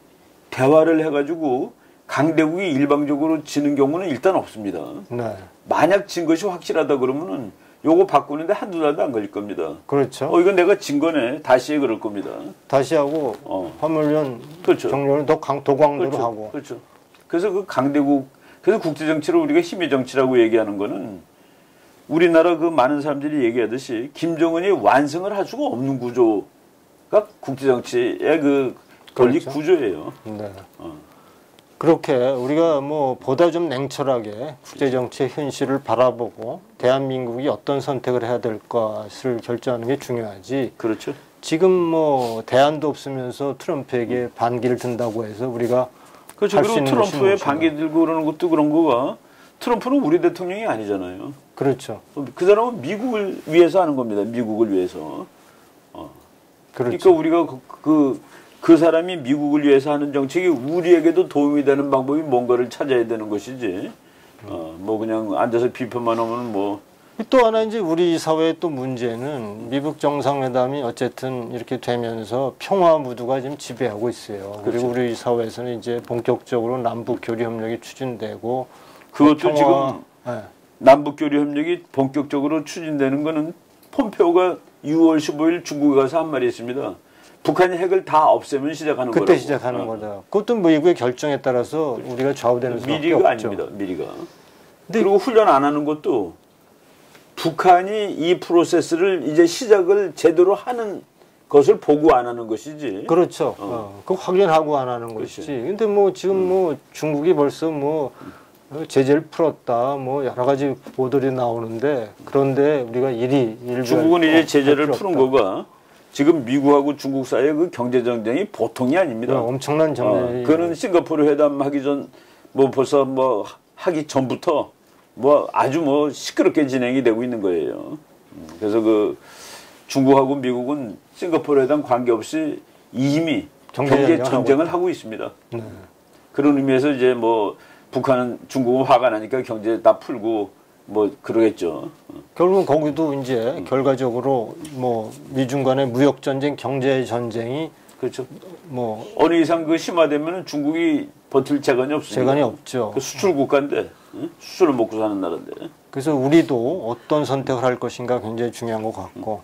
대화를 해가지고 강대국이 일방적으로 지는 경우는 일단 없습니다. 네. 만약 진 것이 확실하다 그러면은 요거 바꾸는데 한두 달도 안 걸릴 겁니다. 그렇죠. 이건 내가 진 거네. 다시 해 그럴 겁니다. 다시 하고 화물연 그렇죠. 정렬은 더 도광도로 그렇죠. 하고. 그렇죠. 그래서 그 강대국, 그래서 국제 정치를 우리가 힘의 정치라고 얘기하는 거는 우리나라 그 많은 사람들이 얘기하듯이 김정은이 완성을 할 수가 없는 구조가 국제 정치의 그 권리 그렇죠. 구조예요. 네. 그렇게 우리가 뭐 보다 좀 냉철하게 국제 정치의 현실을 바라보고 대한민국이 어떤 선택을 해야 될 것을 결정하는 게 중요하지. 그렇죠. 지금 뭐 대안도 없으면서 트럼프에게 반기를 든다고 해서 우리가 그렇죠. 할 수 그리고 있는 것이 트럼프에 무엇인가. 반기 들고 그러는 것도 그런 거가 트럼프는 우리 대통령이 아니잖아요. 그렇죠. 그 사람은 미국을 위해서 하는 겁니다. 미국을 위해서. 그렇죠. 그러니까 우리가 그 사람이 미국을 위해서 하는 정책이 우리에게도 도움이 되는 방법이 뭔가를 찾아야 되는 것이지. 뭐 그냥 앉아서 비판만 하면 뭐. 또 하나 이제 우리 사회의 또 문제는 미국 정상회담이 어쨌든 이렇게 되면서 평화 무드가 지금 지배하고 있어요. 그렇죠. 그리고 우리 사회에서는 이제 본격적으로 남북 교류 협력이 추진되고 그것도 지금 네. 남북 교류 협력이 본격적으로 추진되는 거는 폼페오가 6월 15일 중국에 가서 한 말이 있습니다. 북한이 핵을 다 없애면 시작하는 거라고. 그때 시작하는 거다. 그것도 미국의 결정에 따라서 우리가 좌우되는 수밖에 미리가 없죠. 아닙니다. 미리가. 그리고 훈련 안 하는 것도 북한이 이 프로세스를 이제 시작을 제대로 하는 것을 보고 안 하는 것이지. 그렇죠. 그거 확인하고 안 하는 것이지. 근데 뭐 지금 뭐 중국이 벌써 뭐 제재를 풀었다, 뭐 여러 가지 보도들이 나오는데 그런데 우리가 중국은 이제 제재를 푸는 거가 지금 미국하고 중국 사이의 그 경제 전쟁이 보통이 아닙니다. 엄청난 전쟁이. 그거는 싱가포르 회담 하기 전, 뭐 벌써 뭐 하기 전부터 뭐 아주 뭐 시끄럽게 진행이 되고 있는 거예요. 그래서 그 중국하고 미국은 싱가포르 회담 관계없이 이미 경제 전쟁을 하고 있습니다. 네. 그런 의미에서 이제 뭐 북한은 중국은 화가 나니까 경제 다 풀고 뭐 그러겠죠. 결국은 거기도 이제 결과적으로 뭐 미중 간의 무역 전쟁, 경제 전쟁이 그렇죠. 뭐 어느 이상 그 심화되면 중국이 버틸 재간이 없습니다. 재간이 없죠. 그 수출 국가인데 수출을 먹고 사는 나라인데. 그래서 우리도 어떤 선택을 할 것인가 굉장히 중요한 것 같고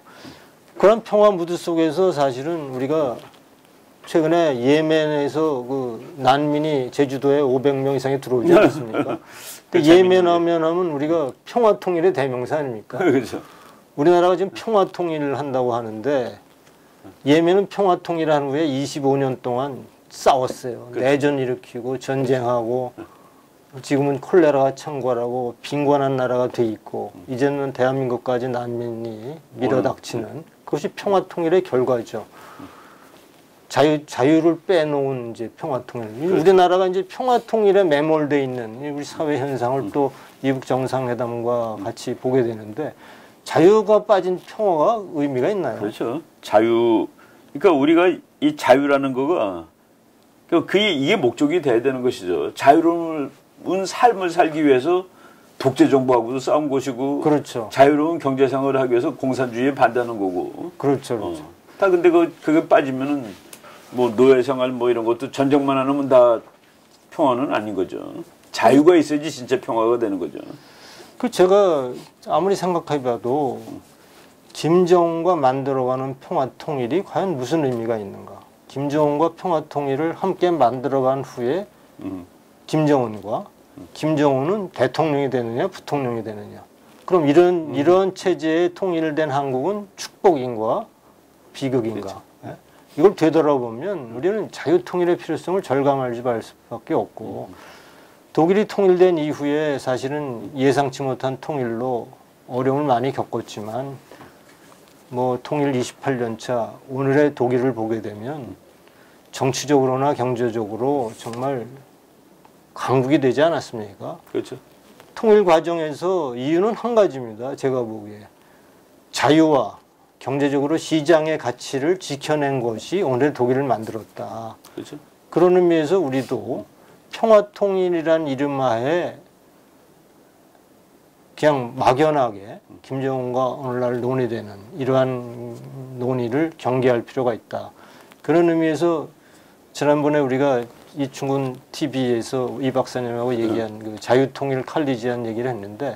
그런 평화 무드 속에서 사실은 우리가 최근에 예멘에서 그 난민이 제주도에 500명 이상이 들어오지 않았습니까? 그 예멘 하면 우리가 평화 통일의 대명사 아닙니까? 그렇죠. 우리나라가 지금 평화 통일을 한다고 하는데 예멘은 평화 통일한 후에 25년 동안 싸웠어요. 그렇죠. 내전 일으키고 전쟁하고 지금은 콜레라가 창궐하고 빈곤한 나라가 돼 있고 이제는 대한민국까지 난민이 밀어닥치는 그것이 평화 통일의 결과죠. 자유를 빼놓은 이제 평화 통일. 그렇죠. 우리나라가 이제 평화 통일에 매몰돼 있는 우리 사회 현상을 또 미국 정상회담과 같이 보게 되는데 자유가 빠진 평화가 의미가 있나요? 그렇죠. 자유. 그러니까 우리가 이 자유라는 거가 이게 목적이 돼야 되는 것이죠. 자유로운 삶을 살기 위해서 독재 정부하고도 싸운 것이고, 그렇죠. 자유로운 경제 생활을 하기 위해서 공산주의에 반대하는 거고. 그렇죠, 그렇죠. 다 근데 그게 빠지면은 뭐 노예 생활 뭐 이런 것도 전쟁만 안 하면 다 평화는 아닌 거죠. 자유가 있어야지 진짜 평화가 되는 거죠. 그 제가 아무리 생각해봐도 김정은과 만들어가는 평화 통일이 과연 무슨 의미가 있는가? 김정은과 평화 통일을 함께 만들어간 후에 김정은과 김정은은 대통령이 되느냐 부통령이 되느냐? 그럼 이런 체제에 통일된 한국은 축복인가 비극인가? 그렇죠. 예? 이걸 되돌아보면 우리는 자유 통일의 필요성을 절감하지 말 수밖에 없고. 독일이 통일된 이후에 사실은 예상치 못한 통일로 어려움을 많이 겪었지만 뭐 통일 28년 차 오늘의 독일을 보게 되면 정치적으로나 경제적으로 정말 강국이 되지 않았습니까? 그렇죠. 통일 과정에서 이유는 한 가지입니다. 제가 보기에. 자유와 경제적으로 시장의 가치를 지켜낸 것이 오늘의 독일을 만들었다. 그렇죠. 그런 의미에서 우리도 평화통일이란 이름하에 그냥 막연하게 김정은과 오늘날 논의되는 이러한 논의를 경계할 필요가 있다. 그런 의미에서 지난번에 우리가 이충근 TV에서 이 박사님하고 얘기한 그 자유통일 칼리지한 얘기를 했는데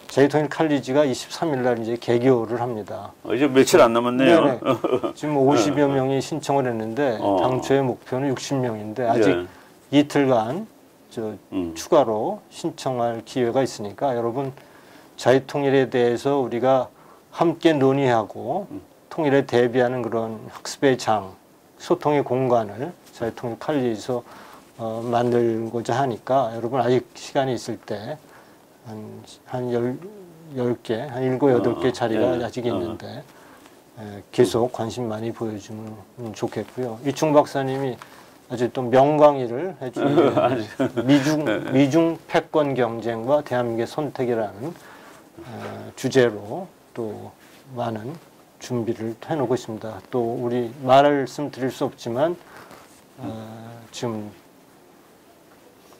자유통일 칼리지가 23일 날 이제 개교를 합니다. 이제 며칠 안 남았네요. 네네. 지금 50여 명이 신청을 했는데 당초의 목표는 60명인데 아직 네. 이틀간 추가로 신청할 기회가 있으니까 여러분 자유통일에 대해서 우리가 함께 논의하고 통일에 대비하는 그런 학습의 장, 소통의 공간을 자유통일 칼리지에서 만들고자 하니까 여러분 아직 시간이 있을 때 한 10개, 한 7, 8개 자리가 네. 아직 있는데 계속 관심 많이 보여주면 좋겠고요. 이충 박사님이 아주 또 명강의를 해주는 미중 패권 경쟁과 대한민국의 선택이라는 주제로 또 많은 준비를 해놓고 있습니다. 또 우리 말씀드릴 수 없지만 지금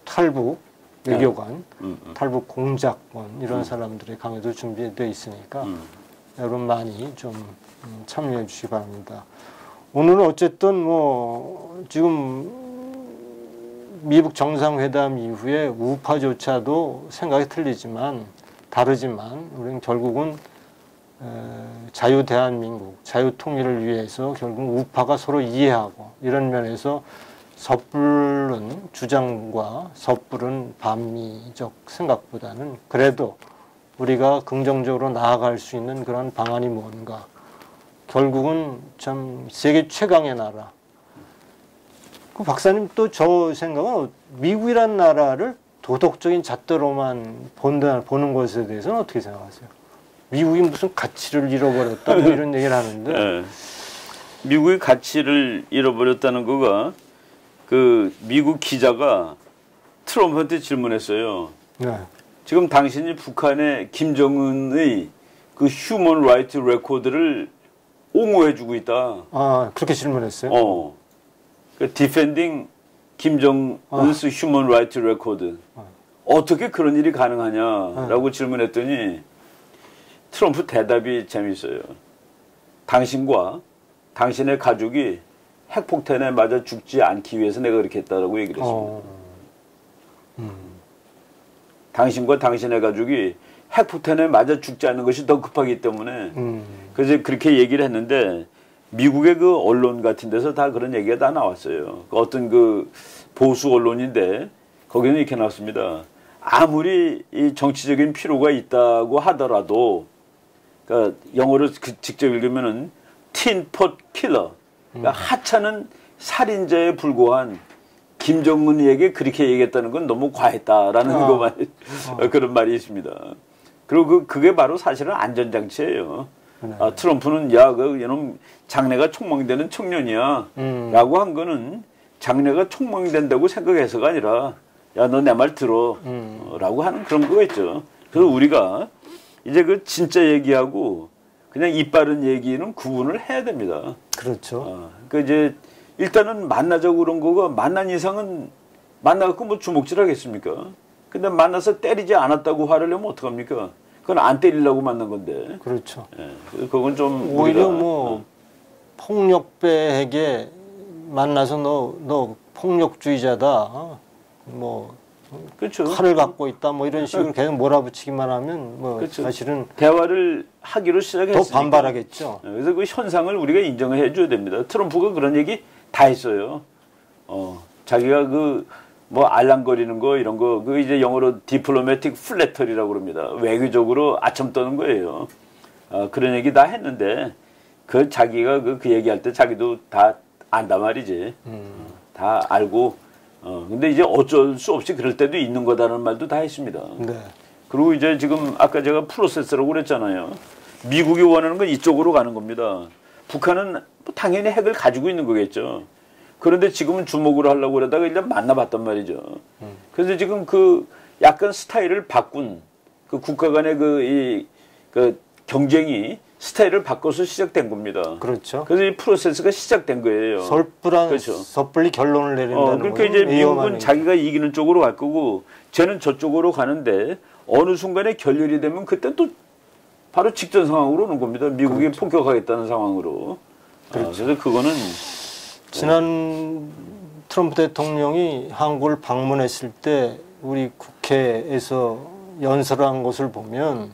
탈북 외교관, 탈북 공작원 이런 사람들의 강의도 준비되어 있으니까 여러분 많이 좀 참여해 주시기 바랍니다. 오늘은 어쨌든 뭐 지금 미북 정상회담 이후에 우파조차도 생각이 다르지만 우리는 결국은 자유 대한민국, 자유 통일을 위해서 결국 우파가 서로 이해하고 이런 면에서 섣부른 주장과 섣부른 반미적 생각보다는 그래도 우리가 긍정적으로 나아갈 수 있는 그런 방안이 뭔가. 결국은 참 세계 최강의 나라. 그 박사님 또 저 생각은 미국이란 나라를 도덕적인 잣대로만 보는 것에 대해서는 어떻게 생각하세요? 미국이 무슨 가치를 잃어버렸다 뭐 이런 얘기를 하는데 네. 미국의 가치를 잃어버렸다는 거가 그 미국 기자가 트럼프한테 질문했어요. 네. 지금 당신이 북한의 김정은의 그 휴먼 라이트 레코드를 옹호해주고 있다. 아 그렇게 질문했어요? 그 디펜딩 김정은's 휴먼 라이트 레코드. 어떻게 그런 일이 가능하냐라고 질문했더니 트럼프 대답이 재밌어요. 당신과 당신의 가족이 핵폭탄에 맞아 죽지 않기 위해서 내가 그렇게 했다라고 얘기를 했습니다. 당신과 당신의 가족이 핵폭탄에 맞아 죽지 않는 것이 더 급하기 때문에 그래서 그렇게 얘기를 했는데 미국의 그 언론 같은 데서 다 그런 얘기가 다 나왔어요. 어떤 그 보수 언론인데 거기는 이렇게 나왔습니다. 아무리 이 정치적인 필요가 있다고 하더라도 그러니까 영어로 직접 읽으면은 틴폿 킬러 그러니까 하찮은 살인자에 불과한 김정은에게 그렇게 얘기했다는 건 너무 과했다라는 것만 그런 말이 있습니다. 그리고 그게 바로 사실은 안전장치예요. 트럼프는 이놈 장래가 촉망되는 청년이야 라고 한 거는 장래가 촉망된다고 생각해서가 아니라 야 너 내 말 들어 라고 하는 그런 거겠죠. 그래서 우리가 이제 그 진짜 얘기하고 그냥 입 바른 얘기는 구분을 해야 됩니다. 그렇죠. 그 이제 일단은 만나자고 그런 거가 만난 이상은 만나갖고 뭐 주먹질 하겠습니까? 근데 만나서 때리지 않았다고 화를 내면 어떡합니까? 그건 안 때리려고 만난 건데. 그렇죠. 예, 그건 좀 오히려 뭐 폭력배에게 만나서 너 폭력주의자다. 뭐 그렇죠. 칼을 갖고 있다. 뭐 이런 식으로 계속 몰아붙이기만 하면 뭐 그렇죠. 사실은 대화를 하기로 시작했으니까 더 반발하겠죠. 그래서 그 현상을 우리가 인정을 해줘야 됩니다. 트럼프가 그런 얘기 다 했어요. 자기가 그 뭐 알랑거리는 거 이런 거 그 이제 영어로 디플로매틱 플래터리라고 그럽니다. 외교적으로 아첨 떠는 거예요. 그런 얘기 다 했는데 그 자기가 그 얘기할 때 자기도 다 안다 말이지. 다 알고 근데 이제 어쩔 수 없이 그럴 때도 있는 거다라는 말도 다 했습니다. 네. 그리고 이제 지금 아까 제가 프로세스라고 그랬잖아요. 미국이 원하는 건 이쪽으로 가는 겁니다. 북한은 뭐 당연히 핵을 가지고 있는 거겠죠. 그런데 지금은 주목을 하려고 그러다가 일단 만나봤단 말이죠. 그래서 지금 그 약간 스타일을 바꾼 그 국가 간의 그 경쟁이 스타일을 바꿔서 시작된 겁니다. 그렇죠. 그래서 이 프로세스가 시작된 거예요. 그렇죠. 섣불리 결론을 내린다는 그러니까 이제 미국은 자기가 이기는 쪽으로 갈 거고 쟤는 저쪽으로 가는데 어느 순간에 결렬이 되면 그때 또 바로 직전 상황으로 오는 겁니다. 미국이 그렇죠. 폭격하겠다는 상황으로. 그렇죠. 그래서 그거는 지난 트럼프 대통령이 한국을 방문했을 때 우리 국회에서 연설한 것을 보면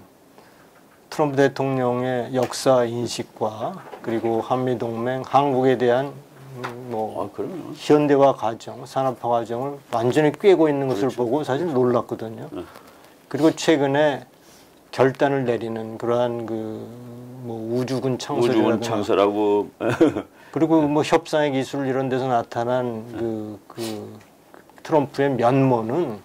트럼프 대통령의 역사 인식과 그리고 한미동맹, 한국에 대한 현대화 과정, 산업화 과정을 완전히 꿰고 있는 것을 그렇죠. 보고 사실 놀랐거든요. 그리고 최근에 결단을 내리는 그러한 우주군 창설하고 그리고 협상의 기술 이런 데서 나타난 트럼프의 면모는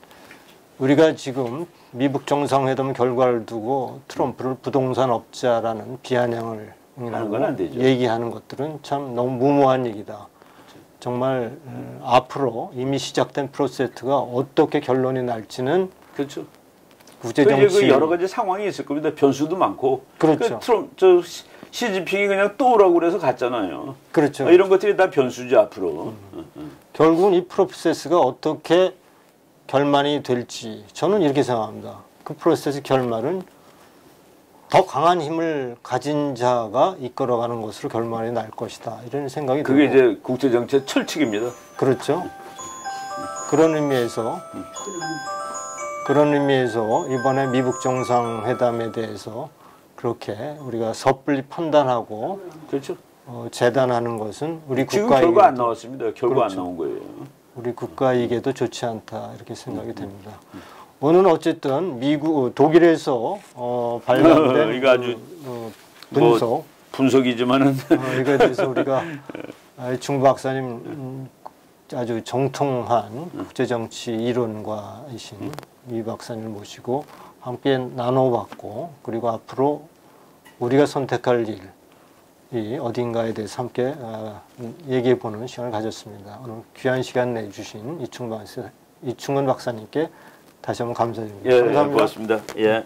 우리가 지금 미북 정상회담 결과를 두고 트럼프를 부동산 업자라는 비아냥을 얘기하는 것들은 참 너무 무모한 얘기다. 정말 앞으로 이미 시작된 프로세스가 어떻게 결론이 날지는 그렇죠. 국제정치 그 여러 가지 상황이 있을 겁니다. 변수도 많고. 그렇죠. 시진핑이 그냥 또 오라고 그래서 갔잖아요. 그렇죠. 이런 것들이 다 변수죠 앞으로. 결국은 이 프로세스가 어떻게 결말이 될지 저는 이렇게 생각합니다. 그 프로세스 결말은 더 강한 힘을 가진 자가 이끌어가는 것으로 결말이 날 것이다. 이런 생각이 들고. 그게 이제 국제정치의 철칙입니다. 그렇죠. 그런 의미에서 이번에 미북 정상회담에 대해서 그렇게 우리가 섣불리 판단하고 그렇죠. 재단하는 것은 우리 지금 국가에게 결과 안 나왔습니다. 결과 그렇죠. 안 나온 거예요. 우리 국가에게도 좋지 않다 이렇게 생각이 됩니다. 오늘은 어쨌든 독일에서 발간된 이거 아주 분석 분석이지만은 이거에 대해서 우리가 중부 박사님 아주 정통한 국제정치 이론가이신 이 박사님을 모시고 함께 나눠봤고 그리고 앞으로 우리가 선택할 일이 어딘가에 대해서 함께 얘기해보는 시간을 가졌습니다. 오늘 귀한 시간 내주신 이충근 박사님께 다시 한번 감사드립니다. 예, 감사합니다. 고맙습니다. 예.